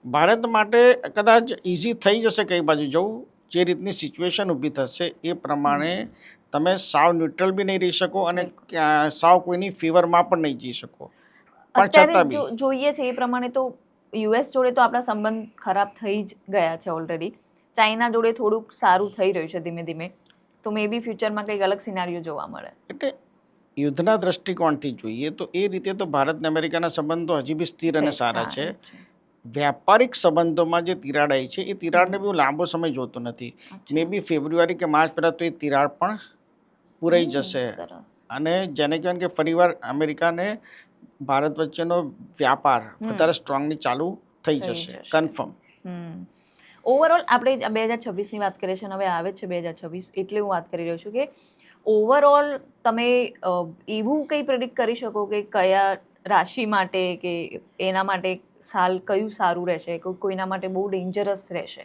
ભારત માટે કદાચ ઇઝી થઈ જશે કઈ બાજુ જવું. જે રીતની સિચ્યુએશન ઊભી થશે એ પ્રમાણે તમે સાવ ન્યુટ્રલ બી નહીં રહી શકો અને સાવ કોઈની ફેવરમાં પણ નહીં જઈ શકો. પણ છતાં બી જોઈએ છે એ પ્રમાણે તો યુએસ જોડે તો આપણા સંબંધ ખરાબ થઈ જ ગયા છે ઓલરેડી. ચાઇના જોડે થોડુંક સારું થઈ રહ્યું છે ધીમે ધીમે, તો મે બી ફ્યુચરમાં કંઈક અલગ સિનારીઓ જોવા મળે. એટલે યુદ્ધના દ્રષ્ટિકોણથી જોઈએ તો એ રીતે તો ભારત અને અમેરિકાના સંબંધો હજી બી સ્થિર અને સારા છે. વ્યાપારિક સંબંધોમાં જે તિરાડ આવી છે એ તિરાડને બી હું લાંબો સમય જોતો નથી. મે બી ફેબ્રુઆરી કે માર્ચ પહેલાં તો એ તિરાડ પણ પૂરાઈ જશે અને જેને કહેવાય કે ફરીવાર અમેરિકા અને ભારત વચ્ચેનો વ્યાપાર વધારે સ્ટ્રોંગલી ચાલુ થઈ જશે, કન્ફર્મ. ઓવરઓલ આપણે 2026ની વાત કરીએ છીએ અને હવે આવે છે 2026, એટલે હું વાત કરી રહ્યો છું કે ઓવરઓલ તમે એવું કંઈ પ્રેડિક્ટ કરી શકો કે કયા રાશિ માટે કે એના માટે સાલ કયું સારું રહેશે, કોઈના માટે બહુ ડેન્જરસ રહેશે?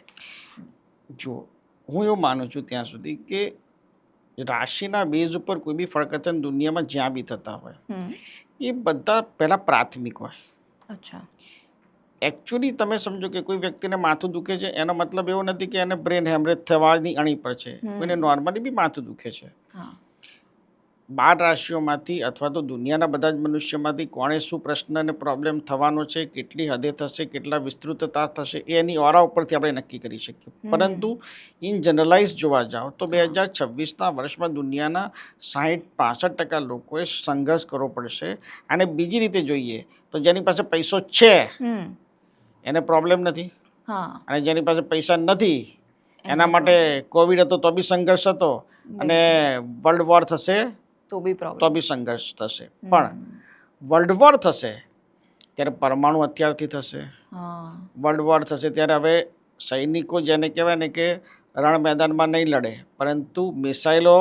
જો હું એવું માનું છું ત્યાં સુધી કે રાશિના બેઝ ઉપર કોઈ બી ફળકથન દુનિયામાં જ્યાં બી થતા હોય એ બધા પહેલાં પ્રાથમિક હોય. અચ્છા. એકચ્યુઅલી તમે સમજો કે કોઈ વ્યક્તિને માથું દુખે છે એનો મતલબ એવો નથી કે એને બ્રેન હેમરેજ થવાની અણી પર છે. કોઈને નોર્મલી બી માથું દુખે છે. 12 રાશિઓમાંથી અથવા તો દુનિયાના બધા જ મનુષ્યમાંથી કોણે શું પ્રશ્ન અને પ્રોબ્લેમ થવાનો છે, કેટલી હદે થશે, કેટલા વિસ્તૃતતા થશે એ એની ઓરા ઉપરથી આપણે નક્કી કરી શકીએ. પરંતુ ઇન જનરલાઇઝ જોવા જાઓ તો 2026ના વર્ષમાં દુનિયાના 60-65% લોકોએ સંઘર્ષ કરવો પડશે. અને બીજી રીતે જોઈએ તો જેની પાસે પૈસો છે એને પ્રોબ્લેમ નથી, અને જેની પાસે પૈસા નથી એના માટે કોવિડ હતો તો બી સંઘર્ષ હતો, અને વર્લ્ડ વોર થશે તો બી સંઘર્ષ થશે. પણ વર્લ્ડ વોર થશે ત્યારે પરમાણુ હથિયારથી થશે, વર્લ્ડ વોર થશે ત્યારે હવે સૈનિકો જેને કહેવાય ને કે રણ મેદાનમાં નહીં લડે, પરંતુ મિસાઇલો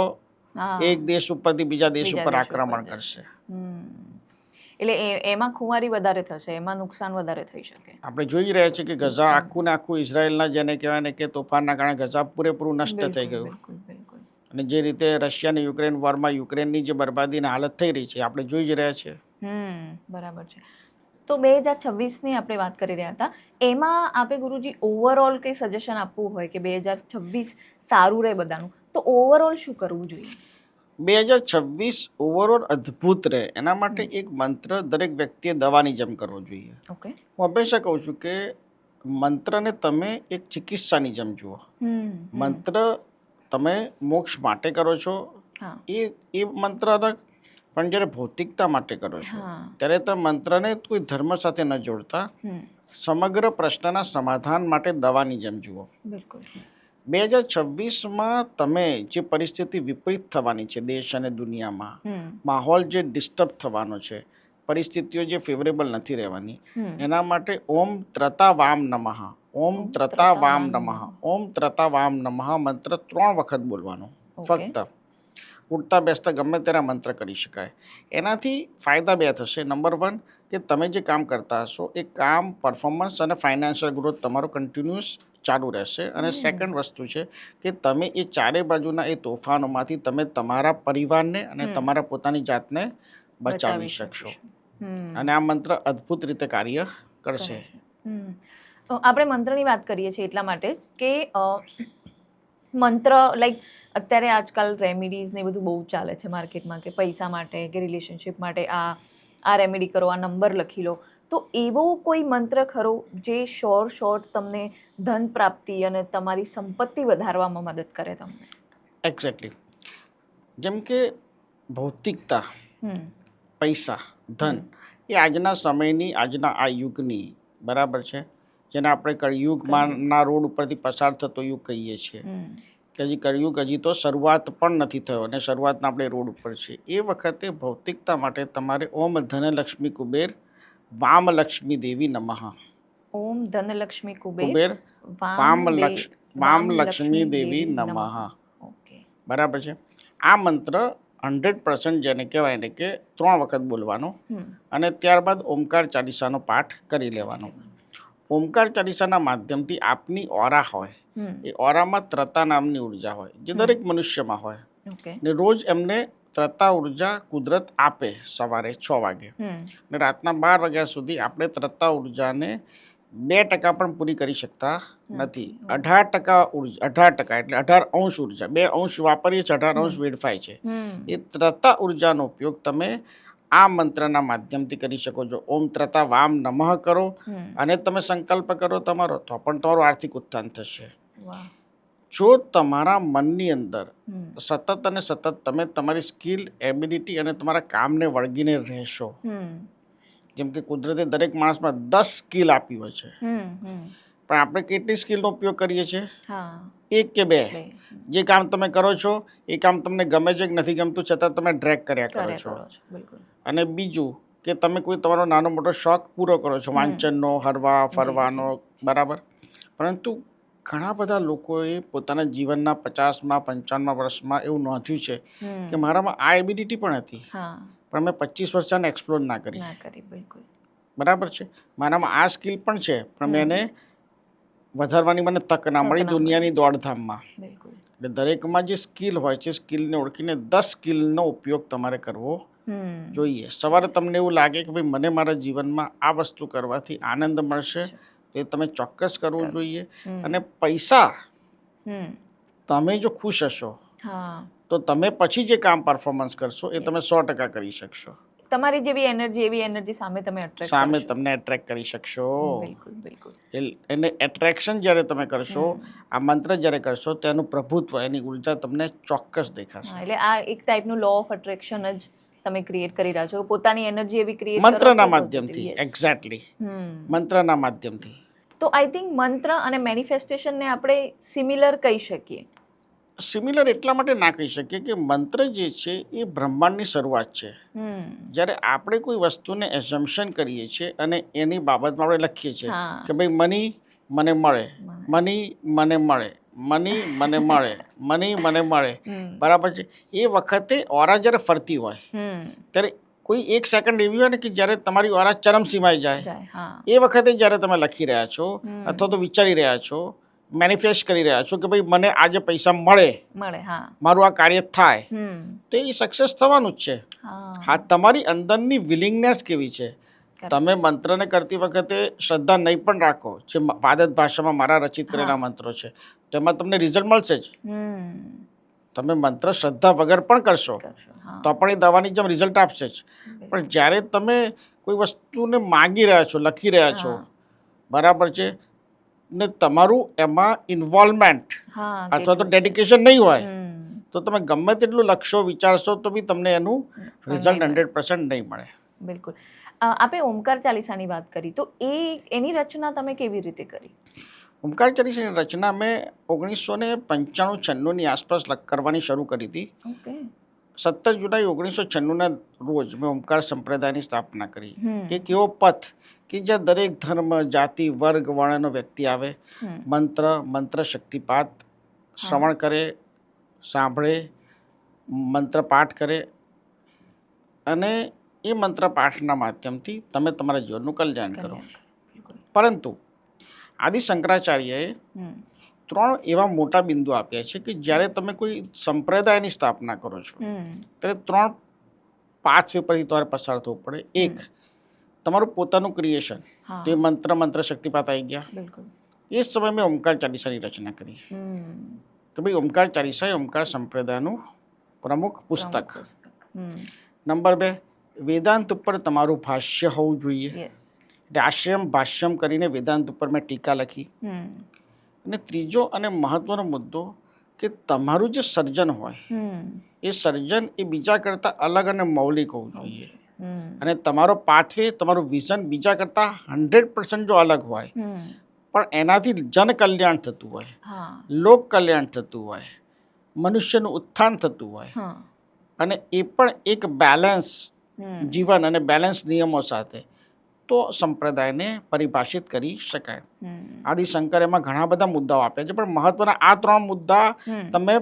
એક દેશ ઉપરથી બીજા દેશ ઉપર આક્રમણ કરશે. એટલે એમાં ખુમારી વધારે થશે, એમાં નુકસાન વધારે થઈ શકે. આપણે જોઈ રહ્યા છીએ કે ગઝા આખું ને આખું ઇઝરાયલના જેને કહેવાય ને કે તોફાનના કારણે ગઝા પૂરેપૂરું નષ્ટ થઈ ગયું. અને જે રીતે રશિયા અને યુક્રેન વોરમાં યુક્રેનની જે બરબાદીની હાલત થઈ રહી છે આપણે જોઈ જ રહ્યા છીએ. બરાબર છે. તો 2026ની આપણે વાત કરી રહ્યા હતા, એમાં આપે ગુરુજી ઓવરઓલ કંઈ સજેશન આપવું હોય કે 2026 સારું રહે બધાનું, તો ઓવરઓલ શું કરવું જોઈએ? 2026 ઓવરઓલ અદ્ભુત રહે એના માટે એક મંત્ર દરેક વ્યક્તિએ દવાની જેમ કરવો જોઈએ. ઓકે. હું હંમેશા કહું છું કે મંત્રને તમે એક ચિકિત્સાની જેમ જુઓ. મંત્ર તમે મોક્ષ માટે કરો છો એ મંત્ર અલગ, પણ જ્યારે ભૌતિકતા માટે કરો છો ત્યારે તમે મંત્રને કોઈ ધર્મ સાથે ન જોડતા સમગ્ર પ્રશ્નના સમાધાન માટે દવાની જેમ જુઓ. 2026માં તમે જે પરિસ્થિતિ વિપરીત થવાની છે દેશ અને દુનિયામાં, માહોલ જે ડિસ્ટર્બ થવાનો છે, પરિસ્થિતિઓ જે ફેવરેબલ નથી રહેવાની, એના માટે ઓમ ત્રતા વામ નમઃ, ઓમ ત્રતા વામ નમઃ, ઓમ ત્રતા વામ નમઃ મંત્ર 3 વખત બોલવાનો. ફક્ત ઉઠતા બેસતા ગમે ત્યારે મંત્ર કરી શકાય. એનાથી ફાયદા 2 થશે. નંબર 1 કે તમે જે કામ કરતા હશો એ કામ, પરફોર્મન્સ અને ફાઇનાન્શિયલ ગ્રોથ તમારો કન્ટિન્યુઅસ ચાલુ રહેશે. અને સેકન્ડ વસ્તુ છે કે તમે એ ચારે બાજુના એ તોફાનોમાંથી તમે તમારા પરિવારને અને તમારા પોતાની જાતને બચાવી શકશો. અને આ મંત્ર અદ્ભુત રીતે કાર્ય કરશે. આપણે મંત્રની વાત કરીએ છીએ એટલા માટે જ કે મંત્ર લાઈક અત્યારે આજકાલ રેમેડીઝ ને બધું બહુ ચાલે છે માર્કેટમાં, કે પૈસા માટે કે રિલેશનશિપ માટે આ રેમેડી કરો, આ નંબર લખી લો. તો એવો કોઈ મંત્ર ખરો જે શોર્ટ તમને ધન પ્રાપ્તિ અને તમારી સંપત્તિ વધારવામાં મદદ કરે તમને? એક્ઝેક્ટલી. જેમ કે ભૌતિકતા, પૈસા, ધન એ આજના સમયની, આજના આ યુગની, બરાબર છે, જેને આપણે કળિયુગના રોડ ઉપરથી પસાર થતો યુગ કહીએ છીએ, કે હજી કળિયુગ હજી તો શરૂઆત પણ નથી થયો અને શરૂઆતના આપણે રોડ ઉપર છે. એ વખતે ભૌતિકતા માટે તમારે ઓમ ધનલક્ષ્મી કુબેર વામ લક્ષ્મી દેવી નમઃ, ઓમ ધનલક્ષ્મી કુબેર વામ લક્ષ્મી દેવી નમઃ. બરાબર છે. આ મંત્ર 100% જેને કહેવાય ને કે 3 વખત બોલવાનો અને ત્યારબાદ ઓમકાર ચાલીસાનો પાઠ કરી લેવાનો. ઓમકાર ચાલીસાના માધ્યમથી આપની ઓરા હોય એ ઓરામાં ત્રતા નામની ઉર્જા હોય જે દરેક મનુષ્યમાં હોય, ને રોજ એમને ત્રતા ઉર્જા કુદરત આપે. સવારે 6 વાગે ને રાતના 12 વાગ્યા સુધી આપણે ત્રતા ઉર્જાને 2% પણ પૂરી કરી શકતા નથી. 18% ઉર્જા, 18% એટલે 18 ઉર્જા, 2 અંશ વાપરીએ છીએ, 18 વેડફાય છે. એ ત્રતા ઉર્જાનો ઉપયોગ તમે આ મંત્રના માધ્યમથી કરી શકો છો. ઓમ ત્રતા વામ નમઃ કરો અને તમે સંકલ્પ કરો તમારો, તો પણ તમારું આર્થિક ઉત્થાન થશે. જો તમારા મનની અંદર સતત અને સતત તમે તમારી સ્કિલ, એબિલિટી અને તમારા કામને વળગીને રહેશો, જેમ કે કુદરતે દરેક માણસમાં 10 સ્કિલ આપી હોય છે, પણ આપણે કેટલી સ્કિલનો ઉપયોગ કરીએ છીએ? એક કે બે. જે કામ તમે કરો છો એ કામ તમને ગમે છે કે નથી ગમતું, છતાં તમે ડ્રેગ કર્યા કરો છો. અને બીજું કે તમે કોઈ તમારો નાનો મોટો શોખ પૂરો કરો છો, વાંચનનો, હરવા ફરવાનો, બરાબર. પરંતુ ઘણા બધા લોકોએ પોતાના જીવનના 50માં 55માં વર્ષમાં એવું નોંધ્યું છે કે મારામાં આ એબિલિટી પણ હતી, પણ મેં 25 વર્ષ આને એક્સપ્લોર ના કરી. બરાબર છે. મારામાં આ સ્કિલ પણ છે, પણ મેં એને વધારવાની મને તક ના મળી દુનિયાની દોડધામમાં. એટલે દરેકમાં જે સ્કિલ હોય છે, સ્કિલને ઓળખીને 10 સ્કિલનો ઉપયોગ તમારે કરવો જોઈએ. સવારે તમને એવું લાગે કે ભાઈ મને મારા જીવનમાં આ વસ્તુ કરવાથી આનંદ મળશે, તો એ તમે ચોક્કસ કરવું જોઈએ. અને પૈસા, તમે જો ખુશ હશો તો તમે પછી જે કામ પરફોર્મન્સ કરશો એ તમે 100% કરી શકશો. તમારી જેવી એનર્જી સામે તમે સામે તમને એટ્રેક્ટ કરી શકશો. એને એટ્રેક્શન જ્યારે તમે કરશો, આ મંત્ર જ્યારે કરશો, તો એનું પ્રભુત્વ, એની ઉર્જા તમને ચોક્કસ દેખાશે. એટલે આ એક ટાઈપનું લો ઓફ એટ્રેક્શન જ તમે ક્રિએટ કરી રહ્યા છો, પોતાની એનર્જી એવી ક્રિએટ મંત્રના માધ્યમથી. એક્ઝેક્ટલી, મંત્રના માધ્યમથી. તો આઈ થિંક મંત્ર અને મેનિફેસ્ટેશનને આપણે સિમિલર કહી શકીએ. સિમિલર એટલા માટે ના કહી શકીએ કે મંત્ર જે છે એ બ્રહ્માંડની શરૂઆત છે. જ્યારે આપણે કોઈ વસ્તુને એઝમ્પશન કરીએ છીએ અને એની બાબતમાં આપણે લખીએ છીએ કે ભાઈ મની મને મળે, મની મને મળે, મની મને મળે, મની મને મળે, બરાબર છે. એ વખતે ઓરા જ્યારે ફરતી હોય ત્યારે કોઈ એક સેકન્ડ એવી હોય ને કે જ્યારે તમારી ઓરા ચરમસીમાએ જાય, એ વખતે જ્યારે તમે લખી રહ્યા છો અથવા તો વિચારી રહ્યા છો, મેનિફેસ્ટ કરી રહ્યા છો કે ભાઈ મને આજે પૈસા મળે, મારું આ કાર્ય થાય, તો એ સક્સેસ થવાનું જ છે. હા, તમારી અંદરની વિલિંગનેસ કેવી છે. તમે મંત્રને કરતી વખતે શ્રદ્ધા નહીં પણ રાખો, જે વાદત ભાષામાં મારા રચિત કરેલા મંત્રો છે, તેમાં તમને રિઝલ્ટ મળશે જ. તમે મંત્ર શ્રદ્ધા વગર પણ કરશો તો પણ એ દવાની જેમ રિઝલ્ટ આપશે જ. પણ જ્યારે તમે કોઈ વસ્તુને માગી રહ્યા છો, લખી રહ્યા છો, બરાબર છે, ને તમારું એમાં ઇન્વોલ્વમેન્ટ અથવા તો ડેડિકેશન નહીં હોય, તો તમે ગમે તેટલું લખશો, વિચારશો, તો બી તમને એનું રિઝલ્ટ 100% નહીં મળે. બિલકુલ. આપે ઓમકાર ચાલીસાની વાત કરી, તો એની રચના તમે કેવી રીતે કરી? ઓમકાર ચાલીસાની રચના મેં 1995-96ની આસપાસ કરવાની શરૂ કરી હતી. 17 જુલાઈ 1996ના રોજ મેં ઓમકાર સંપ્રદાયની સ્થાપના કરી. એક એવો પથ કે જ્યાં દરેક ધર્મ, જાતિ, વર્ગ, વર્ણનો વ્યક્તિ આવે, મંત્ર શક્તિપાત શ્રવણ કરે, સાંભળે, મંત્ર પાઠ કરે, અને એ મંત્ર પાઠના માધ્યમથી તમે તમારા જીવનનું કલ્યાણ કરો. પરંતુ આદિ શંકરાચાર્યએ 3 એવા મોટા બિંદુ આપ્યા છે કે જ્યારે તમે કોઈ સંપ્રદાયની સ્થાપના કરો છો ત્યારે 3 પાથવે પરથી તમારે પસાર થવું પડે. એક, તમારું પોતાનું ક્રિએશન, તો એ મંત્ર શક્તિપાત આવી ગયા. એ સમયે મેં ઓમકાર ચાલીસાની રચના કરી કે ભાઈ ઓમકાર ચાલીસા એ ઓમકાર સંપ્રદાયનું પ્રમુખ પુસ્તક. નંબર 2, વેદાંત ઉપર તમારું ભાષ્ય હોવું જોઈએ. એટલે આશ્રમ ભાષ્યમ કરીને વેદાંત ઉપર મેં ટીકા લખી. અને ત્રીજો અને મહત્વનો મુદ્દો કે તમારું જે સર્જન હોય એ સર્જન એ બીજા કરતાં અલગ અને મૌલિક હોવું જોઈએ. અને તમારો પાથવે, તમારું વિઝન બીજા કરતાં 100% જો અલગ હોય, પણ એનાથી જન કલ્યાણ થતું હોય, લોક કલ્યાણ થતું હોય, મનુષ્યનું ઉત્થાન થતું હોય, અને એ પણ એક બેલેન્સ જીવન અને બેલેન્સ નિયમો સાથે, તો સંપ્રદાયને પરિભાષિત કરી શકાય. આદિશંકર એમાં ઘણા બધા મુદ્દાઓ આપ્યા છે, પણ મહત્વના આ 3 મુદ્દા તમે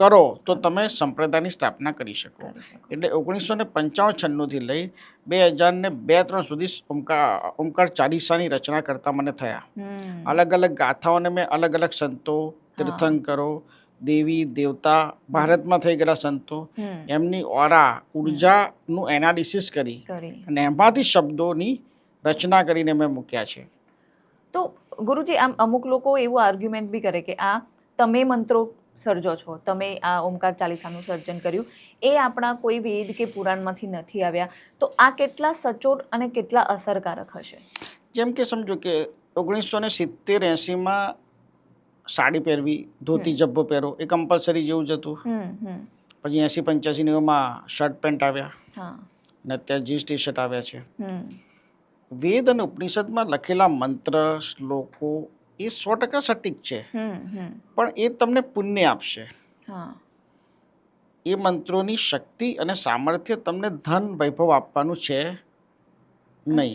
કરો તો તમે સંપ્રદાયની સ્થાપના કરી શકો. એટલે 1995-96થી લઈ 2002-03 સુધી ઓમકાર ચાલીસાની રચના કરતા મને થયા. અલગ અલગ ગાથાઓને મેં અલગ અલગ સંતો, તીર્થંકરો, દેવી દેવતા, ભારતમાં થઈ ગયેલા સંતો, એમની ઓરા ઉર્જાનું એનાલિસિસ કરી અને એમાંથી શબ્દોની રચના કરીને મેં મૂક્યા છે. તો ગુરુજી, આમ અમુક લોકો એવું આર્ગ્યુમેન્ટ બી કરે કે આ તમે મંત્રો સર્જો છો, તમે આ ઓમકાર ચાલીસાનું સર્જન કર્યું, એ આપણા કોઈ વેદ કે પુરાણમાંથી નથી આવ્યા, તો આ કેટલા સચોટ અને કેટલા અસરકારક હશે? જેમ કે સમજો કે 1970-80માં સાડી પહેરવી, ધોતી જબ્બો પહેરો એ કમ્પલસરી જેવું જ હતું. પછી 80-85-90માં શર્ટ પેન્ટ આવ્યા અને અત્યારે જીન્સ ટી શર્ટ આવ્યા છે. વેદ અને ઉપનિષદમાં લખેલા મંત્ર શ્લોકો એ 100% સટીક છે, પણ એ તમને પુણ્ય આપશે. એ મંત્રોની શક્તિ અને સામર્થ્ય તમને ધન વૈભવ આપવાનું છે નહીં.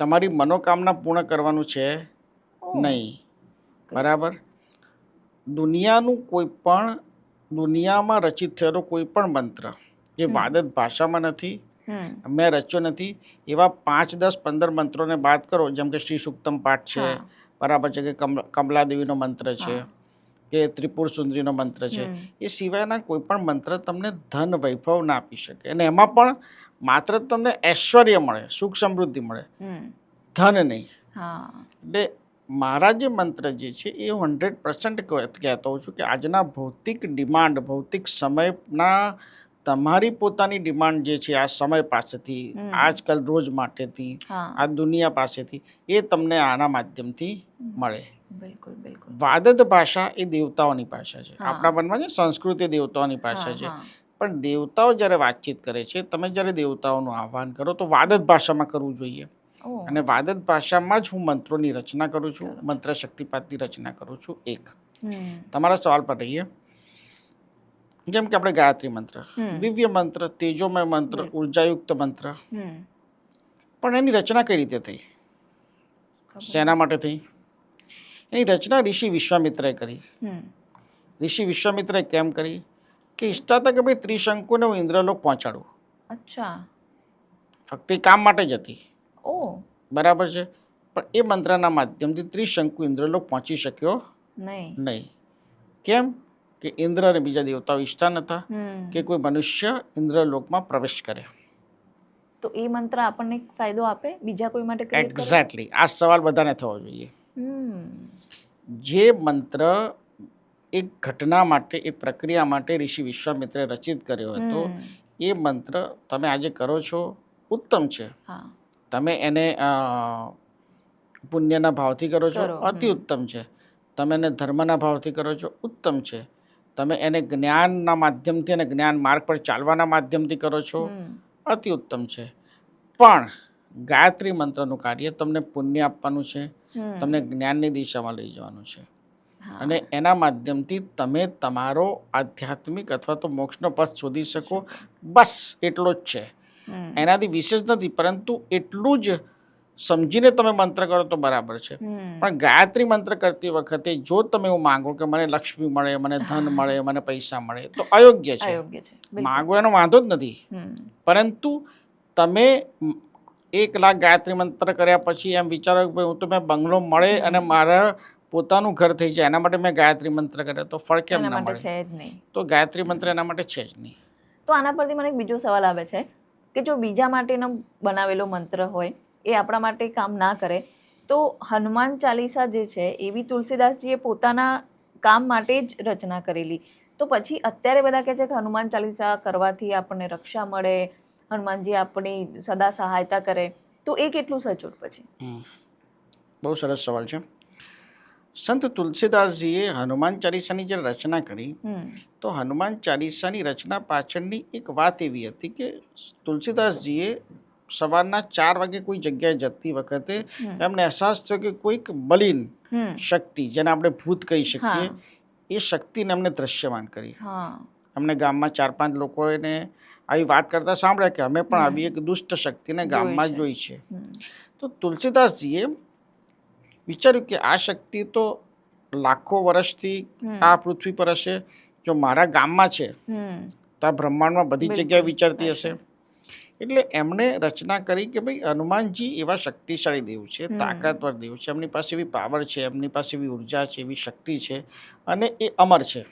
તમારી મનોકામના પૂર્ણ કરવાનું છે નહીં. બરાબર. દુનિયામાં રચિત થયેલો કોઈ પણ મંત્ર જે વાદત ભાષામાં નથી, મેં રચ્યો નથી, એવા 5, 10, 15 મંત્રોને બાદ કરો, જેમ કે શ્રી સુક્તમ પાઠ છે, બરાબર છે, કે કમલાદેવીનો મંત્ર છે, કે ત્રિપુર સુંદરીનો મંત્ર છે, એ સિવાયના કોઈ પણ મંત્ર તમને ધન વૈભવ ના આપી શકે. અને એમાં પણ માત્ર તમને ઐશ્વર્ય મળે, સુખ સમૃદ્ધિ મળે, ધન નહીં. એટલે મારા જે મંત્ર જે છે એ 100% કહેતો હોઉં છું કે આજના ભૌતિક ડિમાન્ડ, ભૌતિક સમયના તમારી પોતાની ડિમાન્ડ જે છે આ સમય પાસેથી, આજકાલ રોજ માટેથી, આ દુનિયા પાસેથી, એ તમને આના માધ્યમથી મળે. બિલકુલ બિલકુલ. વાદત ભાષા એ દેવતાઓની ભાષા છે. આપણા મનમાં છે સંસ્કૃત એ દેવતાઓની ભાષા છે, પણ દેવતાઓ જ્યારે વાતચીત કરે છે, તમે જ્યારે દેવતાઓનું આહ્વાન કરો તો વાદત ભાષામાં કરવું જોઈએ. અને વાદત ભાષામાં જ હું મંત્રોની રચના કરું છું, મંત્ર શક્તિપાતની રચના કરું છું. એક તમારા સવાલ પર રહીએ, જેમ કે આપણે ગાયત્રી મંત્ર, દિવ્ય મંત્ર, તેજોમય મંત્ર, ઉર્જાયુક્ત મંત્ર, પણ એની રચના કઈ રીતે થઈ, શેના માટે થઈ? એની રચના ઋષિ વિશ્વામિત્રએ કરી. ઋષિ વિશ્વામિત્રએ કેમ કરી? કે ઈચ્છતા હતા કે ભાઈ ત્રિશંકુને હું ઇન્દ્રલોક પહોંચાડું. ફક્ત એ કામ માટે જ હતી. બરાબર છે. પણ એ મંત્રના માધ્યમથી ત્રિશંકુ ઇન્દ્રલોક પહોંચી શક્યો નહીં. કેમ? કે ઇન્દ્ર અને બીજા દેવતાઓ ઈચ્છતા નતા કે કોઈ મનુષ્ય ઇન્દ્રલોકમાં પ્રવેશ કરે. તો એ મંત્ર આપણને ફાયદો આપે બીજા કોઈ માટે? એક્ઝેક્ટલી. આ સવાલ બધાને થવો જોઈએ. જે મંત્ર એક ઘટના માટે, એક પ્રક્રિયા માટે ઋષિ વિશ્વામિત્રે રચિત કર્યો હતો, એ મંત્ર તમે આજે કરો છો, ઉત્તમ છે. તમે એને પુણ્યના ભાવથી કરો છો, અતિ ઉત્તમ છે. તમે એને ધર્મના ભાવથી કરો છો, ઉત્તમ છે. તમે એને જ્ઞાનના માધ્યમથી અને જ્ઞાન માર્ગ પર ચાલવાના માધ્યમથી કરો છો, અતિ ઉત્તમ છે. પણ ગાયત્રી મંત્રનું કાર્ય તમને પુણ્ય આપવાનું છે, તમને જ્ઞાનની દિશામાં લઈ જવાનું છે, અને એના માધ્યમથી તમે તમારો આધ્યાત્મિક અથવા તો મોક્ષનો પથ શોધી શકો. બસ એટલો જ છે, એનાથી વિશેષ નથી. પરંતુ એટલું જ સમજીને તમે મંત્ર કરો તો બરાબર છે. પણ ગાયત્રી મંત્ર કરતી વખતે જો તમે એવું માંગો કે મને લક્ષ્મી મળે, મને ધન મળે, મને પૈસા મળે, તો અયોગ્ય છે. માંગો એનો વાંધો જ નથી. પરંતુ તમે 1 લાખ ગાયત્રી મંત્ર કર્યા પછી એમ વિચારો કે હું તો મેં બંગલો મળે અને મારા પોતાનું ઘર થઈ જાય એના માટે મેં ગાયત્રી મંત્ર કર્યા, તો ફળ કેમ ના મળે? તો ગાયત્રી મંત્ર એના માટે છે જ નહીં. તો આના પરથી મને એક બીજો સવાલ આવે છે કે જો બીજા માટેનો બનાવેલો મંત્ર હોય એ આપણા માટે કામ ના કરે, તો હનુમાન ચાલીસા જે છે એવી તુલસીદાસજીએ પોતાના કામ માટે જ રચના કરેલી, તો પછી અત્યારે બધા કહે છે કે હનુમાન ચાલીસા કરવાથી આપણને રક્ષા મળે, હનુમાનજી આપણી સદા સહાયતા કરે, તો એ કેટલું સચોટ? પછી બહુ સરસ સવાલ છે. સંત તુલસીદાસજીએ હનુમાન ચાલીસાની જે રચના કરી, તો હનુમાન ચાલીસાની રચના પાછળની એક વાત એવી હતી કે તુલસીદાસજીએ સવારના 4 વાગે કોઈ જગ્યાએ જતી વખતે એમને અહેસાસ થયો કે કોઈક મલિન શક્તિ, જેને આપણે ભૂત કહી શકીએ, એ શક્તિને એમને દ્રશ્યમાન કરી. એમને ગામમાં 4-5 લોકોને આવી વાત કરતા સાંભળ્યા કે અમે પણ આવી એક દુષ્ટ શક્તિને ગામમાં જોઈ છે. તો તુલસીદાસજીએ વિચાર્યું કે આ શક્તિ તો લાખો વર્ષથી આ પૃથ્વી પર હશે, જો મારા ગામમાં છે તો આ બ્રહ્માંડમાં બધી જગ્યાએ વિચારતી હશે. એટલે એમણે રચના કરી કે ભાઈ હનુમાનજી એવા શક્તિશાળી દેવ છે, તાકાતવર દેવ છે, એમની પાસે એવી પાવર છે, એમની પાસે એવી ઉર્જા છે, એવી શક્તિ છે, અને એ અમર છે.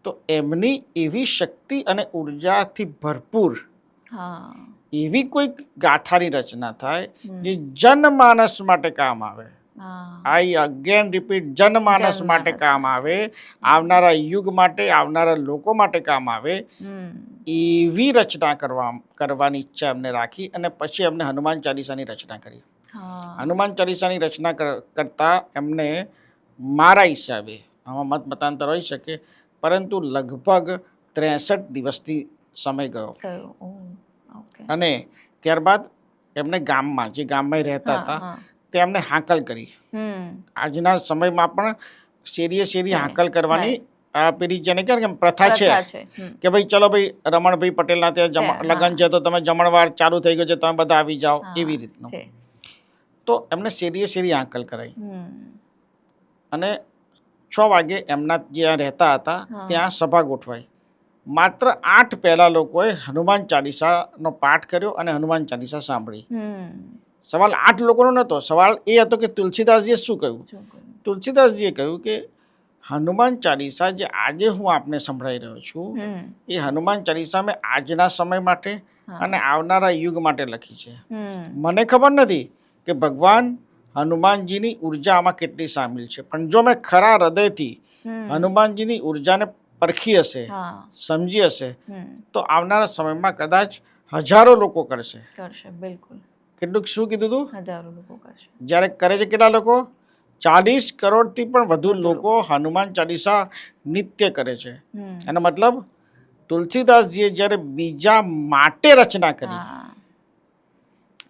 તો એમની એવી શક્તિ અને ઉર્જાથી ભરપૂર એવી કોઈ ગાથાની રચના થાય જે જનમાનસ માટે કામ આવે. આઈ અગેન રિપીટ, જનમાનસ માટે કામ આવે, આવનારા યુગ માટે, આવનારા લોકો માટે કામ આવે, એવી રચના કરવાની ઈચ્છા એમને રાખી. અને પછી એમને હનુમાન ચાલીસાની રચના કરી. હનુમાન ચાલીસાની રચના કરતા એમને મારા હિસાબે આમાં મત મતાંતર હોઈ શકે, પરંતુ લગભગ 63 દિવસથી સમય ગયો. કયો ઓકે અને ત્યારબાદ એમને ગામમાં જે ગામમાં એ રહેતા હતા તેમને હાકલ કરી. આજના સમયમાં પણ શેરીએ શેરી હાકલ કરવાની આ પેલી જેને કે પ્રથા છે કે ભાઈ ચલો ભાઈ રમણભાઈ પટેલના ત્યાં લગ્ન છે તો તમે જમણવાર ચાલુ થઈ ગયો છે, તમે બધા આવી જાઓ, એવી રીતનું. તો એમને શેરીએ શેરી હાકલ કરાઈ અને 6 વાગે એમના જ્યાં રહેતા હતા ત્યાં સભા ગોઠવાઈ. માત્ર 8 પહેલા લોકોએ હનુમાન ચાલીસાનો પાઠ કર્યો અને હનુમાન ચાલીસા સાંભળી. સવાલ 8 લોકોનો નહોતો, સવાલ એ હતો કે તુલસીદાસજીએ શું કહ્યું. તુલસીદાસજીએ કહ્યું કે હનુમાન ચાલીસા જે આજે હું આપને સંભળાઈ રહ્યો છું એ હનુમાન ચાલીસા મેં આજના સમય માટે અને આવનારા યુગ માટે લખી છે. મને ખબર નથી કે ભગવાન હનુમાનજીની ઉર્જા આમાં કેટલી સામેલ છે, પણ જો મેં ખરા હૃદયથી હનુમાનજીની ઉર્જાને પરખી હશે, સમજી હશે, તો આવનારા સમયમાં કદાચ હજારો લોકો કરશે. બિલકુલ. કેટલું શું કીધું તું? હજારો લોકો કરશે. જ્યારે કરે છે કેટલા લોકો? 40 કરોડથી પણ વધુ લોકો હનુમાન ચાલીસા નિત્ય કરે છે. એનો મતલબ તુલસીદાસજીએ જ્યારે બીજા માટે રચના કરી,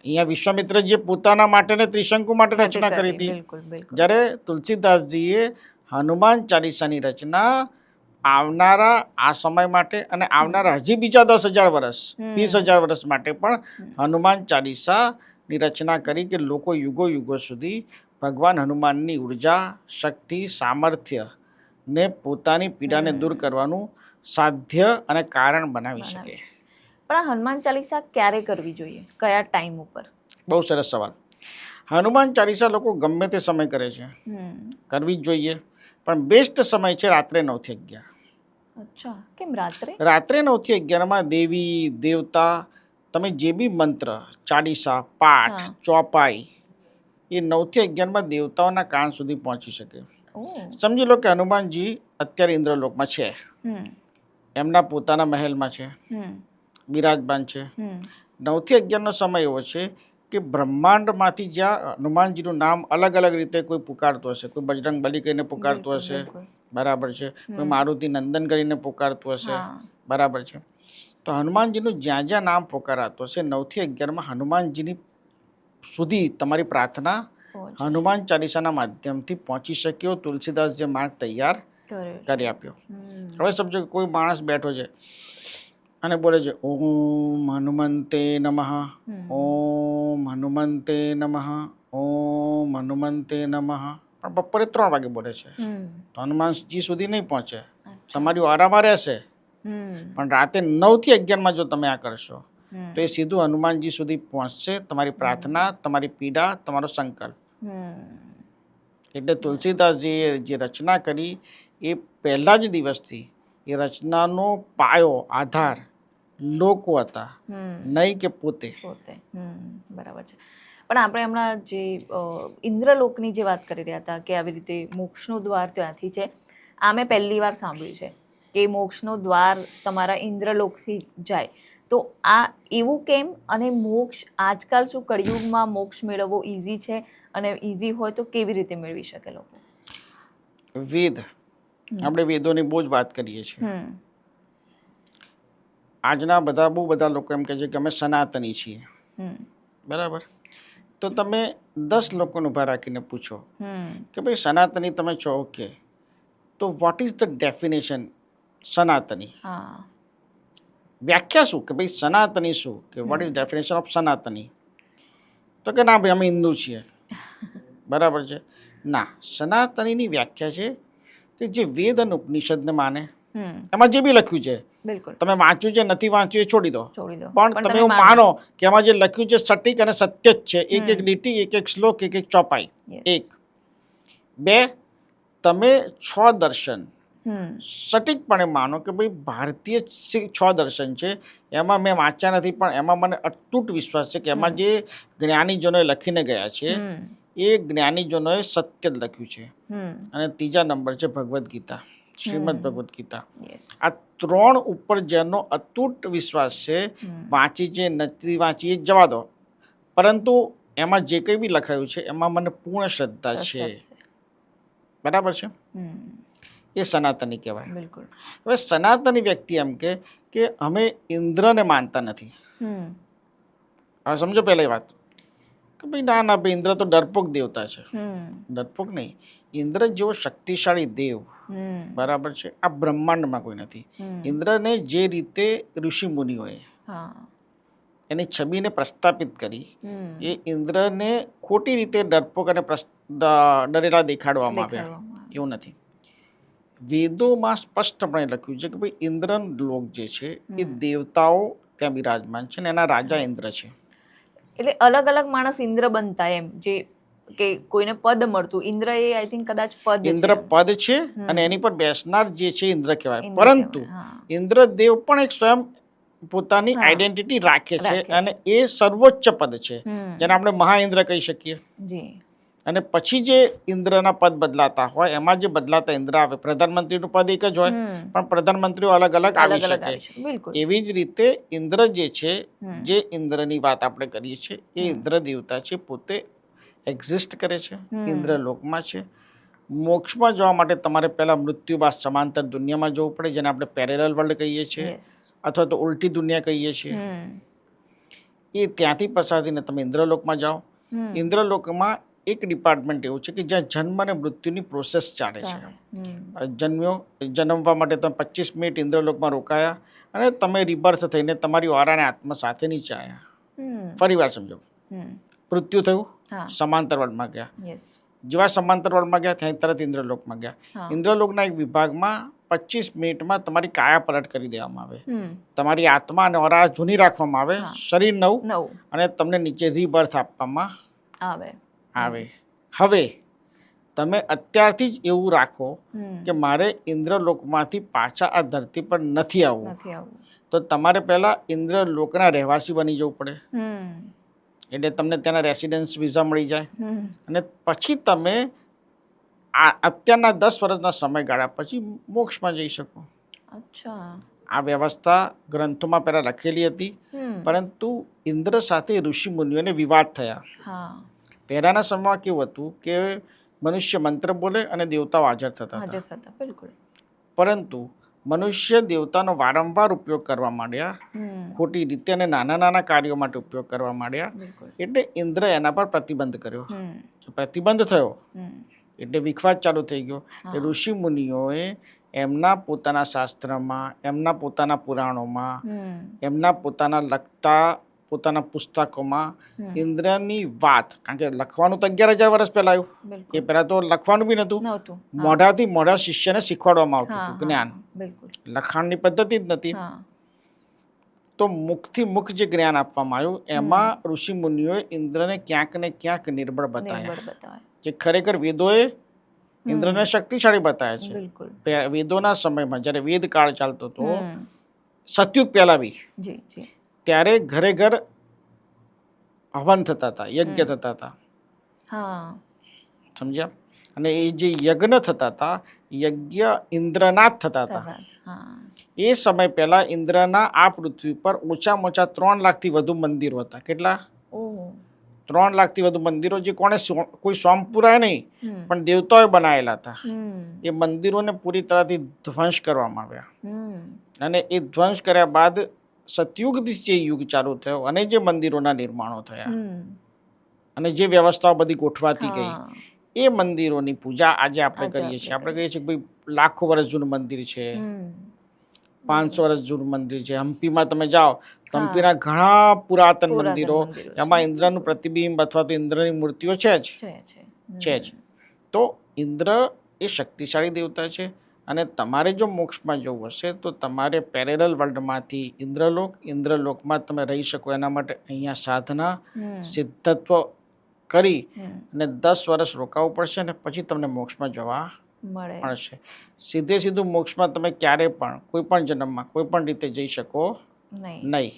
અહીંયા વિશ્વામિત્રજીએ પોતાના માટે ને ત્રિશંકુ માટે રચના કરી હતી, જ્યારે તુલસીદાસજીએ હનુમાન ચાલીસાની રચના આવનારા આ સમય માટે અને આવનારા હજી બીજા 10,000 વર્ષ 20,000 વર્ષ માટે પણ હનુમાન ચાલીસાની રચના કરી કે લોકો યુગો યુગો સુધી ભગવાન હનુમાનની ઉર્જા, શક્તિ, સામર્થ્ય ને પોતાની પીડાને દૂર કરવાનું સાધ્ય અને કારણ બનાવી શકે. પણ આ હનુમાન ચાલીસા ક્યારે કરવી જોઈએ, કયા ટાઈમ ઉપર? બહુ સરસ સવાલ. હનુમાન ચાલીસા લોકો ગમે તે સમય કરે છે, કરવી જ જોઈએ, પણ બેસ્ટ સમય છે રાત્રે 9 થી 11. અચ્છા, કેમ રાત્રે? રાત્રે 9 થી 11 દેવી દેવતા તમે જે બી મંત્ર, ચાલીસા, પાઠ, ચોપાઈ એ 9 થી 11 દેવતાઓના કાન સુધી પહોંચી શકે. સમજી લો કે હનુમાનજી અત્યારે ઇન્દ્રલોકમાં છે, એમના પોતાના મહેલમાં છે, બિરાજમાન છે. 9 થી 11 સમય એવો છે કે બ્રહ્માંડમાંથી જ્યાં હનુમાનજીનું નામ અલગ અલગ રીતે કોઈ પુકારતું હશે, કોઈ બજરંગ બલી કહીને પુકારતું હશે, બરાબર છે, કોઈ મારુતિ નંદન કરીને પુકારતું હશે, બરાબર છે. તો હનુમાનજીનું જ્યાં જ્યાં નામ પુકારાતું હશે 9 થી 11 હનુમાનજીની સુધી તમારી પ્રાર્થના હનુમાન ચાલીસાના માધ્યમથી પહોંચી શક્યો. તુલસીદાસ જે માર્ગ તૈયાર કરી આપ્યો. હવે સમજો કોઈ માણસ બેઠો છે અને બોલે છે ઓમ હનુમંતે નમઃ, ઓમ હનુમંતે નમઃ, ઓમ હનુમંતે નમઃ, પણ બપોરે 3 વાગે બોલે છે તો હનુમાનજી સુધી નહીં પહોંચે, તમારી વારામાં રહેશે. પણ રાતે 9 થી 11 જો તમે આ કરશો તો એ સીધું હનુમાનજી સુધી પહોંચશે. તમારી પ્રાર્થના, તમારી પીડા, તમારો સંકલ્પ. એટલે તુલસીદાસજીએ જે રચના કરી એ પહેલા જ દિવસથી એ રચનાનો પાયો, આધાર લોકો હતા, નહીં કે પોતે. બરાબર છે. પણ આપણે હમણાં જે ઇન્દ્રલોકની જે વાત કરી રહ્યા હતા કે આવી રીતે મોક્ષનો દ્વાર ત્યાંથી છે, આ મેં પહેલી વાર સાંભળ્યું છે કે મોક્ષનો દ્વાર તમારા ઇન્દ્રલોકથી જાય. તો આ એવું કેમ? અને મોક્ષ આજકાલ શું કળિયુગમાં મોક્ષ મેળવવો ઇઝી છે? અને ઇઝી હોય તો કેવી રીતે મેળવી શકે લોકો? વેદ, આપણે વેદોની બહુ જ વાત કરીએ છીએ. આજના બહુ બધા લોકો એમ કહે છે કે અમે સનાતની છીએ, બરાબર. તો તમે 10 લોકોને ઊભા રાખીને પૂછો કે ભાઈ સનાતની તમે છો, ઓકે, તો વોટ ઇઝ ધ ડેફિનેશન સનાતની? વ્યાખ્યા શું કે ભાઈ સનાતની શું, કે વોટ ઇઝ ડેફિનેશન ઓફ સનાતની? તો કે ના ભાઈ અમે હિન્દુ છીએ, બરાબર છે. ના, સનાતનીની વ્યાખ્યા છે કે જે વેદ અને ઉપનિષદને માને, એમાં જે બી લખ્યું છે, તમે વાંચ્યું છે નથી વાંચ્યું એ છોડી દો, પણ તમે એવું માનો કે એમાં જે લખ્યું છે સટીક અને સત્ય જ છે, એક એક લીટી, એક એક શ્લોક, એક એક ચોપાઈ. 1 2 તમે 6 દર્શન સટીકપણે માનો કે ભાઈ ભારતીય 6 દર્શન છે, એમાં મેં વાંચ્યા નથી પણ એમાં મને અતૂટ વિશ્વાસ છે કે એમાં જે જ્ઞાનીજનોએ લખીને ગયા છે એ જ્ઞાનીજનોએ સત્ય જ લખ્યું છે. અને 3જા નંબર છે ભગવદ્ ગીતા, શ્રીમદ ભગવદ્ ગીતા. આ 3 ઉપર જેનો અતૂટ વિશ્વાસ છે, વાંચી છે નથી વાંચી એ જવા દો, પરંતુ એમાં જે કંઈ બી લખાયું છે એમાં મને પૂર્ણ શ્રદ્ધા છે. બરાબર છે, હમ, એ સનાતની કહેવાય. બિલકુલ. હવે સનાતની વ્યક્તિ એમ કે અમે ઇન્દ્રને માનતા નથી. હમ, હવે સમજો પહેલા એ વાત કે ભાઈ ના ના ભાઈ ઇન્દ્ર તો ડરપોક દેવતા છે. હમ, ડરપોક નહીં, ઇન્દ્ર જેવો શક્તિશાળી દેવ હમ, બરાબર છે આ બ્રહ્માંડમાં કોઈ નથી. હમ, ઇન્દ્રને જે રીતે ઋષિ મુનિઓએ હા, એની છબીને પ્રસ્થાપિત કરી, હમ, એ ઇન્દ્રને ખોટી રીતે ડરપોક અને ડરેલા દેખાડવામાં આવ્યા, દેખાડવામાં આવે. એવું નથી. વેદોમાં સ્પષ્ટપણે લખ્યું છે કે ભાઈ ઇન્દ્ર લોક જે છે એ દેવતાઓ ત્યાં બિરાજમાન છે ને એના રાજા ઇન્દ્ર છે. એટલે અલગ અલગ માણસ ઇન્દ્ર બનતા એમ, જે કે કોઈને પદ મળતું. ઇન્દ્ર એ આઈ થિંક કદાચ પદ છે. ઇન્દ્ર પદ છે અને એની પર બેસનાર જે છે ઇન્દ્ર કહેવાય. ઇન્દ્ર પરંતુ કહેવાય, હા. ઇન્દ્રદેવ પણ એક સ્વયં પોતાની હા. આઈડેન્ટિટી રાખે છે રાખે છે. અને એ સર્વોચ્ચ પદ છે હમ. જેને આપણે મહાઇન્દ્ર કહી શકીએ. જી. અને પછી જે ઇન્દ્રના પદ બદલાતા હોય એમાં જે બદલાતા ઇન્દ્ર આવે, પ્રધાનમંત્રીનું પદ એક જ હોય હમ. પણ પ્રધાનમંત્રીઓ અલગ અલગ આવી અલગ અલગ શકે. આવી શકે. બિલકુલ. એવી જ રીતે ઇન્દ્ર જે છે, હમ. જે ઇન્દ્રની વાત આપણે કરીએ છીએ એ ઇન્દ્ર દેવતા છે, પોતે એક્ઝિસ્ટ કરે છે, ઇન્દ્ર લોકમાં છે. મોક્ષમાં જવા માટે તમારે પહેલા મૃત્યુ બાદ સમાંતર દુનિયામાં જવું પડે, જેને આપણે પેરેલલ વર્લ્ડ કહીએ છીએ યસ. અથવા તો ઉલટી દુનિયા કહીએ છીએ. હમ. એ ત્યાંથી પસાર થઈને તમે ઇન્દ્રલોકમાં જાઓ. હમ. ઇન્દ્રલોકમાં એક ડિપાર્ટમેન્ટ એવું છે કે જ્યાં જન્મ અને મૃત્યુની પ્રોસેસ ચાલે છે. ચાલે. હમ. જન્મવા માટે તમે 25 મિનિટ ઇન્દ્રલોકમાં રોકાયા અને તમે રિબર્થ થઈને તમારી ઓરાને આત્મા સાથે નીચે આવ્યા. હમ. ફરી વાર સમજો, હમ. મૃત્યુ થયું, હા. સમાંતર વર્લ્ડમાં ગયા. યસ. જેવા સમાંતર વર્લ્ડમાં ગયા ત્યાં તરત ઇન્દ્રલોકમાં ગયા. હા. ઇન્દ્રલોકના એક વિભાગમાં 25 મિનિટમાં તમારી કાયા પલટ કરી દેવામાં આવે. હમ. તમારી આત્મા અને ઓરા જૂની રાખવામાં આવે, હા. શરીર નવું, 9 અને તમને નીચે રીબર્થ આપવામાં આવે. આવે. હવે તમે અત્યારથી જ એવું રાખો હમ. કે મારે ઇન્દ્રલોકમાંથી પાછા આ ધરતી પર નથી આવવું, નથી આવું. તો તમારે પહેલા ઇન્દ્રલોકના રહેવાસી બની જવું પડે. હમ. એટલે તમને ત્યાંના રેસિડેન્સ વિઝા મળી જાય હમ. અને પછી તમે અત્યારના 10 વર્ષના સમયગાળા પછી મોક્ષમાં જઈ શકો. અચ્છા. આ વ્યવસ્થા ગ્રંથોમાં પહેલા લખેલી હતી, હમ. પરંતુ ઇન્દ્ર સાથે ઋષિ મુનિઓને વિવાદ થયા. હા. પહેલાના સમયમાં કેવું હતું કે મનુષ્ય મંત્ર બોલે અને દેવતાઓ હાજર થતા હાજર હતા, થતા. બિલકુલ. પરંતુ મનુષ્ય દેવતાનો વારંવાર ઉપયોગ કરવા માંડ્યા, હમ. ખોટી રીતે અને નાના નાના કાર્યો માટે ઉપયોગ કરવા માંડ્યા. બિલકુલ. એટલે ઇન્દ્ર એના પર પ્રતિબંધ કર્યો. હમ. જો પ્રતિબંધ થયો હમ. એટલે વિખવાદ ચાલુ થઈ ગયો. હા. ઋષિ મુનિઓએ એમના પોતાના શાસ્ત્રમાં, એમના પોતાના પુરાણોમાં, હમ. એમના પોતાના લખતા પોતાના પુસ્તકોમાં હમ. ઇન્દ્રની વાત, કારણ કે લખવાનું તો 11,000 વર્ષ પહેલા આવ્યું, એ બિલકુલ. પહેલા તો લખવાનું બી નહોતું. નહોતું. હા. મોઢાથી મોઢા શિષ્યને શીખવાડવામાં આવતું હા, હતું હા, જ્ઞાન. બિલકુલ. લખાણની પદ્ધતિ જ નથી. હા. તો મુખથી મુખ જે જ્ઞાન આપવામાં આવ્યું એમાં ઋષિ મુનિઓએ ઇન્દ્રને ક્યાંક ને ક્યાંક નિર્બળ બતાવ્યા, નિર્બળ બતાવે. જે ખરેખર વેદોએ ઇન્દ્રને શક્તિશાળી બતાવ્યા છે. બિલકુલ. વેદોના સમયમાં જ્યારે વેદ કાળ ચાલતો હતો, હમ. સતયુગ પહેલા બી, જી જી. ત્યારે ઘરે ઘર હવન થતા હતા, યજ્ઞ થતા હતા. હા. સમજ્યા? અને એ જે યજ્ઞ થતા હતા, યજ્ઞ ઇન્દ્રના જ થતા હતા. તરત. હા. એ સમય પહેલા ઇન્દ્રના આ પૃથ્વી પર ઓછામાં ઓછા 3 લાખથી વધુ મંદિરો હતા. કેટલા? ઓહ. 3 લાખથી વધુ મંદિરો, જે કોઈ સોમપુરાય નહીં હમ. પણ દેવતાઓએ બનાવેલા હતા. હમ. એ મંદિરોને પૂરી તરહથી ધ્વંસ કરવામાં આવ્યા. હમ. અને એ ધ્વંસ કર્યા બાદ સતયુગથી જે યુગ ચાલુ થયો અને જે મંદિરોના નિર્માણો થયા હમ. અને જે વ્યવસ્થાઓ બધી ગોઠવાતી ગઈ, હા. એ મંદિરોની પૂજા આજે આપણે આજે કરીએ છીએ. આપણે આપણે કહીએ છીએ કે ભાઈ લાખો વર્ષ જૂનું મંદિર છે, હમ. 500 વર્ષ જૂનું મંદિર છે. હમ્પીમાં તમે જાઓ તો હા. હમ્પીના ઘણા પુરાતન પુરાતન મંદિરો, મંદિરો છે. એમાં ઇન્દ્રનું પ્રતિબિંબ અથવા તો ઇન્દ્રની મૂર્તિઓ છે જ. છે. જ. તો ઇન્દ્ર એ શક્તિશાળી દેવતા છે અને તમારે જો મોક્ષમાં જવું હશે તો તમારે પેરેલલ વર્લ્ડમાંથી ઇન્દ્રલોકમાં તમે રહી શકો એના માટે અહીંયા સાધના, હમ. સિદ્ધત્વ કરી હમ. અને 10 વર્ષ રોકાવવું પડશે અને પછી તમને મોક્ષમાં જવા મળે. મળશે. સીધું મોક્ષમાં તમે ક્યારે પણ કોઈ પણ જન્મમાં કોઈ પણ રીતે જઈ શકો નહીં. નહીં.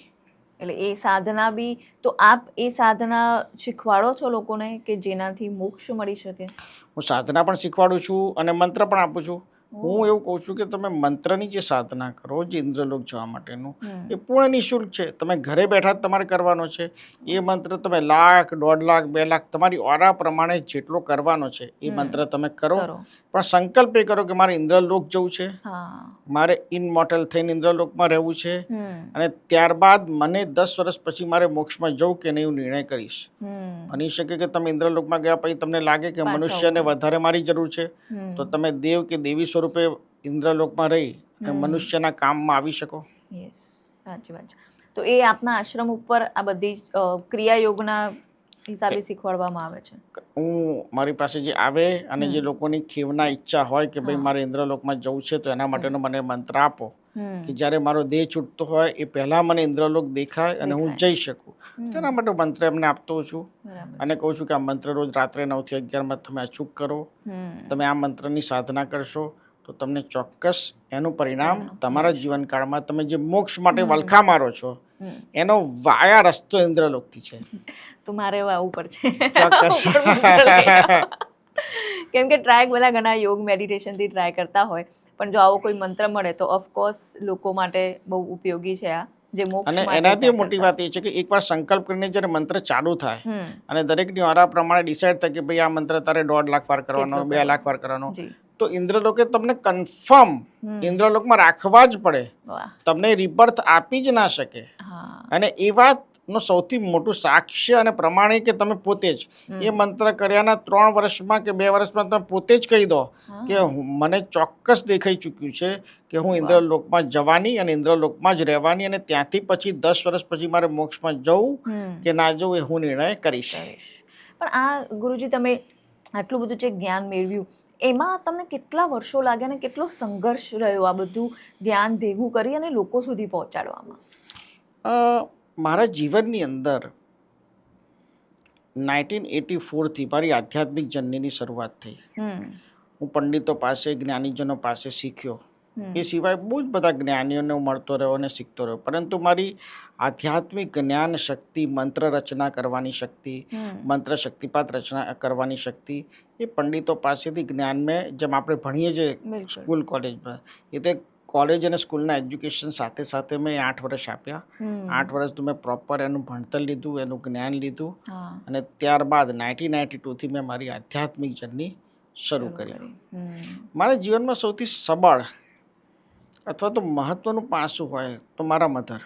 એટલે એ સાધના બી, તો આપ એ સાધના શીખવાડો છો લોકોને કે જેનાથી મોક્ષ મળી શકે? હું સાધના પણ શીખવાડું છું અને મંત્ર પણ આપું છું. હું એવું કહું છું કે તમે મંત્રની જે સાધના કરો, જે ઇન્દ્રલોક જવા માટેનું, હમ. એ પૂર્ણ નિઃશુલ્ક છે. તમે ઘરે બેઠા જ તમારે કરવાનો છે. એ મંત્ર તમે 1,00,000, 1.5 લાખ, 2 લાખ તમારી ઓરા પ્રમાણે જેટલો કરવાનો છે એ મંત્ર તમે કરો. કરો. પણ સંકલ્પ એ કરો કે મારે ઇન્દ્રલોક જવું છે, હા. મારે ઇનમોર્ટલ થઈને ઇન્દ્રલોકમાં રહેવું છે, હમ. અને ત્યારબાદ મને 10 વર્ષ પછી મારે મોક્ષમાં જવું કે નહીં, હું નિર્ણય કરીશ. હમ. બની શકે કે તમે ઇન્દ્રલોકમાં ગયા પછી તમને લાગે કે પાછા મનુષ્યને આવવું. વધારે મારી જરૂર છે, હમ. તો તમે દેવ કે દેવી સ્વરૂપે ઇન્દ્રલોકમાં રહી અને મનુષ્યના કામમાં આવી શકો. યસ, સાચી વાત છે. તો એ આપના આશ્રમ ઉપર આ બધી ક્રિયા યોગના હિસાબે શીખવાડવામાં આવે છે. હું મારી પાસે જે આવે અને જે લોકોની ખેવના ઈચ્છા હોય કે ભાઈ મારે ઇન્દ્રલોકમાં જવું છે, તો એના માટેનો મને મંત્ર આપો કે જ્યારે મારો દેહ છૂટતો હોય એ પહેલાં મને ઇન્દ્રલોક દેખાય અને હું જઈ શકું. તેના માટે મંત્ર એમને આપતો છું અને કહું છું કે આ મંત્ર રોજ રાત્રે 9 થી 11 તમે અચૂક કરો. તમે આ મંત્રની સાધના કરશો તો તમને ચોક્કસ એનું પરિણામ તમારા જીવનકાળમાં, તમે જે મોક્ષ માટે વલખા મારો છો એનો વાયા રસ્તો ઇન્દ્રલોકથી છે. તો મારે હવે આવવું પડશે. ચોક્કસ. કેમ કે ટ્રાય બધા ઘણા યોગ મેડિટેશનથી ટ્રાય કરતા હોય, પણ જો આવો કોઈ મંત્ર મળે તો ઓફકોર્સ લોકો માટે બહુ ઉપયોગી છે આ, જે મોક્ષ અને માટે એનાથી છે મોટી વાત એ છે કે એકવાર સંકલ્પ કરીને જ્યારે મંત્ર ચાલુ થાય હમ. અને દરેકની ઓરા પ્રમાણે ડિસાઈડ થાય કે ભાઈ આ મંત્ર તારે 1.5 લાખ વાર કરવાનો, કેટલો 2 લાખ વાર કરવાનો, જી. તો ઇન્દ્રલોકે તમને કન્ફર્મ ઇન્દ્રલોકમાં રાખવા જ પડે. વાહ. તમને રિબર્થ આપી જ ના શકે. હા. અને એ વાતનું સૌથી મોટું સાક્ષ્ય અને પ્રમાણ એ કે તમે પોતે જ એ મંત્ર કર્યાના 3 વર્ષમાં કે 2 વર્ષમાં તમે પોતે જ કહી દો કે મને ચોક્કસ દેખાઈ ચૂક્યું છે કે હું ઇન્દ્રલોકમાં જવાની અને ઇન્દ્રલોકમાં જ રહેવાની, અને ત્યાંથી પછી 10 વર્ષ પછી મારે મોક્ષમાં જવું કે ના જવું એ હું નિર્ણય કરીશ. પણ આ ગુરુજી તમે આટલું બધું જે જ્ઞાન મેળવ્યું એમાં તમને કેટલા વર્ષો લાગ્યા અને કેટલો સંઘર્ષ રહ્યો આ બધું જ્ઞાન ભેગું કરી અને લોકો સુધી પહોંચાડવામાં? મારા જીવનની અંદર 1984થી મારી આધ્યાત્મિક જર્નીની શરૂઆત થઈ. હું પંડિતો પાસે, જ્ઞાનીજનો પાસે શીખ્યો. એ સિવાય બહુ જ બધા જ્ઞાનીઓને હું મળતો રહ્યો અને શીખતો રહ્યો, પરંતુ મારી આધ્યાત્મિક જ્ઞાન શક્તિ, મંત્ર રચના કરવાની શક્તિ, મંત્ર શક્તિપાત રચના કરવાની શક્તિ એ પંડિતો પાસેથી જ્ઞાન મેં, જેમ આપણે ભણીએ છીએ સ્કૂલ કોલેજમાં, એ તે કોલેજ અને સ્કૂલના એજ્યુકેશન સાથે સાથે મેં 8 વર્ષ આપ્યા. 8 વર્ષ તો મેં પ્રોપર એનું ભણતર લીધું, એનું જ્ઞાન લીધું, અને ત્યારબાદ 1992થી મેં મારી આધ્યાત્મિક જર્ની શરૂ કરી. મારા જીવનમાં સૌથી સબળ અથવા તો મહત્વનું પાસું હોય તો મારા મધર.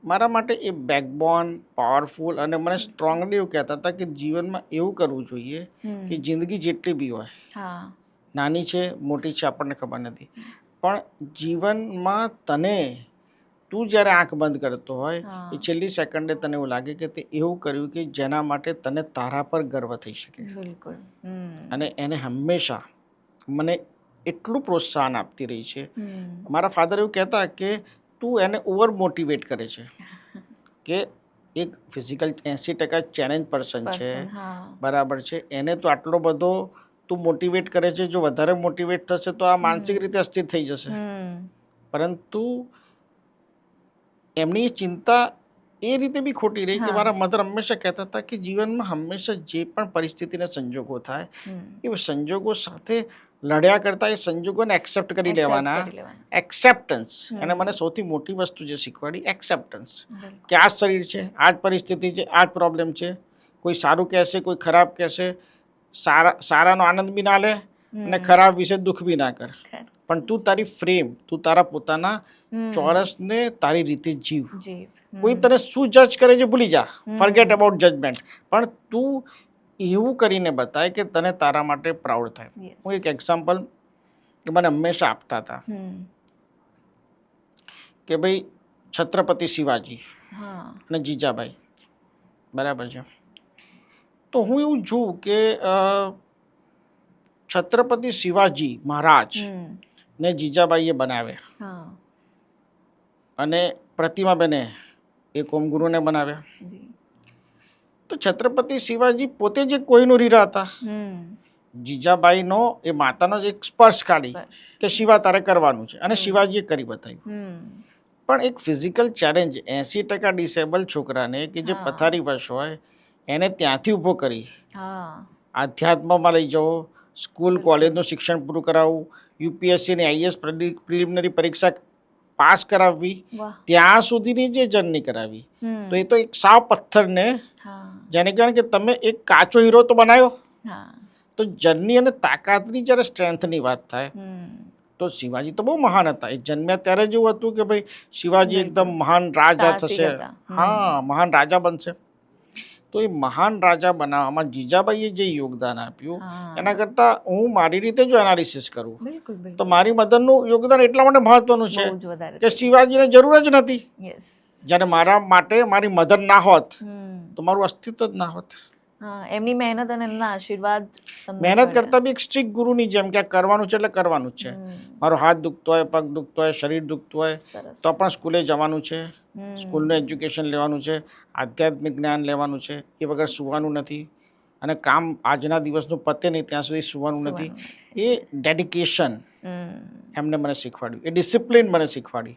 મારા માટે એ બેકબોન, પાવરફુલ, અને મને સ્ટ્રોંગલી એવું કહેતા હતા કે જીવનમાં એવું કરવું જોઈએ કે જિંદગી જેટલી બી હોય, નાની છે મોટી છે આપણને ખબર નથી, પણ જીવનમાં તને, તું જ્યારે આંખ બંધ કરતો હોય એ છેલ્લી સેકન્ડે તને એવું લાગે કે તે એવું કર્યું કે જેના માટે તને તારા પર ગર્વ થઈ શકે. અને એને હંમેશા મને એટલું પ્રોત્સાહન આપતી રહી છે. મારા ફાધર એવું કહેતા કે તું એને ઓવર મોટિવેટ કરે છે, કે એક ફિઝિકલ 80% ચેલેન્જ પર્સન છે, બરાબર છે, એને તો આટલો બધો તું મોટિવેટ કરે છે, જો વધારે મોટિવેટ થશે તો આ માનસિક રીતે અસ્થિર થઈ જશે. પરંતુ એમની ચિંતા એ રીતે બી ખોટી રહી કે મારા મધર હંમેશા કહેતા હતા કે જીવનમાં હંમેશા જે પણ પરિસ્થિતિના સંજોગો થાય એ સંજોગો સાથે લડ્યા કરતા એ સંજોગોને એક્સેપ્ટ કરી લેવાના. એક્સેપ્ટન્સ, અને મને સૌથી મોટી વસ્તુ જે શીખવાડી, એક્સેપ્ટન્સ, કે આ શરીર છે, આ જ પરિસ્થિતિ છે, આ જ પ્રોબ્લેમ છે, કોઈ સારું કહેશે, કોઈ ખરાબ કહેશે, સારાનો આનંદ બી ના લે અને ખરાબ વિશે દુઃખ બી ના કર, પણ તું તારી ફ્રેમ, તું તારા પોતાના ચોરસને તારી રીતે જીવ. કોઈ તને શું જજ કરે છે ભૂલી જા, ફોરગેટ અબાઉટ જજમેન્ટ, પણ તું એવું કરીને બતાય કે તને તારા માટે પ્રાઉડ થાય. હું એક એક્ઝામ્પલ મને હંમેશા આપતા હતા કે ભાઈ છત્રપતિ શિવાજી અને જીજાબાઈ, બરાબર છે, તો હું એવું જોઉં કે છત્રપતિ શિવાજી મહારાજ ને જીજાબાઈએ બનાવ્યા અને પ્રતિમાબેને એક ઓમ ગુરુને બનાવ્યા. તો છત્રપતિ શિવાજી પોતે જે કોઈનું રીરા હતા, જીજાબાઈનો એ માતાનો જ એક સ્પર્શ કાઢી કે શિવા તારે કરવાનું છે, અને શિવાજીએ કરી બતાવ્યું. પણ એક ફિઝિકલ ચેલેન્જ 80% ડિસેબલ છોકરાને કે જે પથારી વશ હોય એને ત્યાંથી ઊભો કરી આધ્યાત્મમાં લઈ જવો, સ્કૂલ કોલેજનું શિક્ષણ પૂરું કરાવવું, યુપીએસસી અને આઈએએસ પ્રિલિમિનરી પરીક્ષા પાસ કરાવવી, વાહ. ત્યાં સુધીની જે જર્ની કરાવી, હમ. તો એ તો એક સાવ પથ્થરને હા જેને કહેવાય કે તમે એક કાચો હીરો તો બનાવ્યો. હા તો જર્ની અને તાકાતની જ્યારે સ્ટ્રેન્થની વાત થાય હમ તો શિવાજી તો બહુ મહાન હતા. એ જન્મ્યા ત્યારે જ એવું હતું કે ભાઈ શિવાજી એકદમ મહાન રાજા સાહસિક થશે, હતા. હા મહાન રાજા બનશે. તો એ મહાન રાજા બનાવવામાં જીજાબાઈએ જે યોગદાન આપ્યું, હા. એના કરતાં હું મારી રીતે જો એનાલિસિસ કરું બિલકુલ તો બિલકુલ મારી મદરનું યોગદાન એટલા માટે મહત્વનું છે બહુ જ વધારે કે શિવાજીને જરૂર જ નથી. યસ જ્યારે મારા માટે મારી મધર ના હોત હમ તો મારું અસ્તિત્વ જ ના હોત. હા એમની મહેનત અને એમના આશીર્વાદ તમને મહેનત મળ્યા. કરતાં બી એક સ્ટ્રિક્ટ ગુરુની જેમ કે આ કરવાનું છે એટલે કરવાનું જ છે. હમ, મારો હાથ દુખતો હોય, પગ દુખતો હોય, શરીર દુખતું હોય સરસ તો પણ સ્કૂલે જવાનું છે, હમ, સ્કૂલનું એજ્યુકેશન લેવાનું છે, આધ્યાત્મિક જ્ઞાન લેવાનું છે, એ વગર સુવાનું નથી. અને કામ આજના દિવસનું પતે નહીં ત્યાં સુધી સુવાનું નથી. સુવાનું એ ડેડિકેશન હમ એમને મને શીખવાડ્યું, એ ડિસિપ્લિન મને શીખવાડી.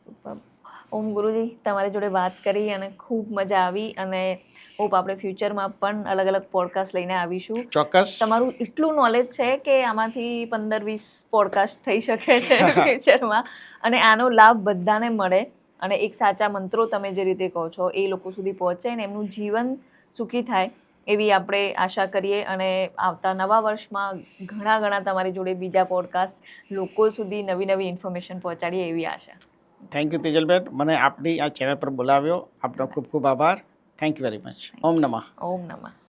સુપર. ઓમ ગુરુજી તમારી જોડે વાત કરી અને ખૂબ મજા આવી અને હોપ આપણે ફ્યુચરમાં પણ અલગ અલગ પોડકાસ્ટ લઈને આવીશું. ચોક્કસ. તમારું એટલું નોલેજ છે કે આમાંથી 15-20 પોડકાસ્ટ થઈ શકે છે ફ્યુચરમાં અને આનો લાભ બધાને મળે અને એક સાચા મંત્રો તમે જે રીતે કહો છો એ લોકો સુધી પહોંચે અને એમનું જીવન સુખી થાય એવી આપણે આશા કરીએ અને આવતા નવા વર્ષમાં ઘણા તમારી જોડે બીજા પોડકાસ્ટ લોકો સુધી નવી નવી ઇન્ફોર્મેશન પહોંચાડીએ એવી આશા. થેન્ક યુ તેજલબેન, મને આપની આ ચેનલ પર બોલાવ્યો. આપનો ખૂબ ખૂબ આભાર. Thank you very much. ઓમ નમઃ. ઓમ નમઃ.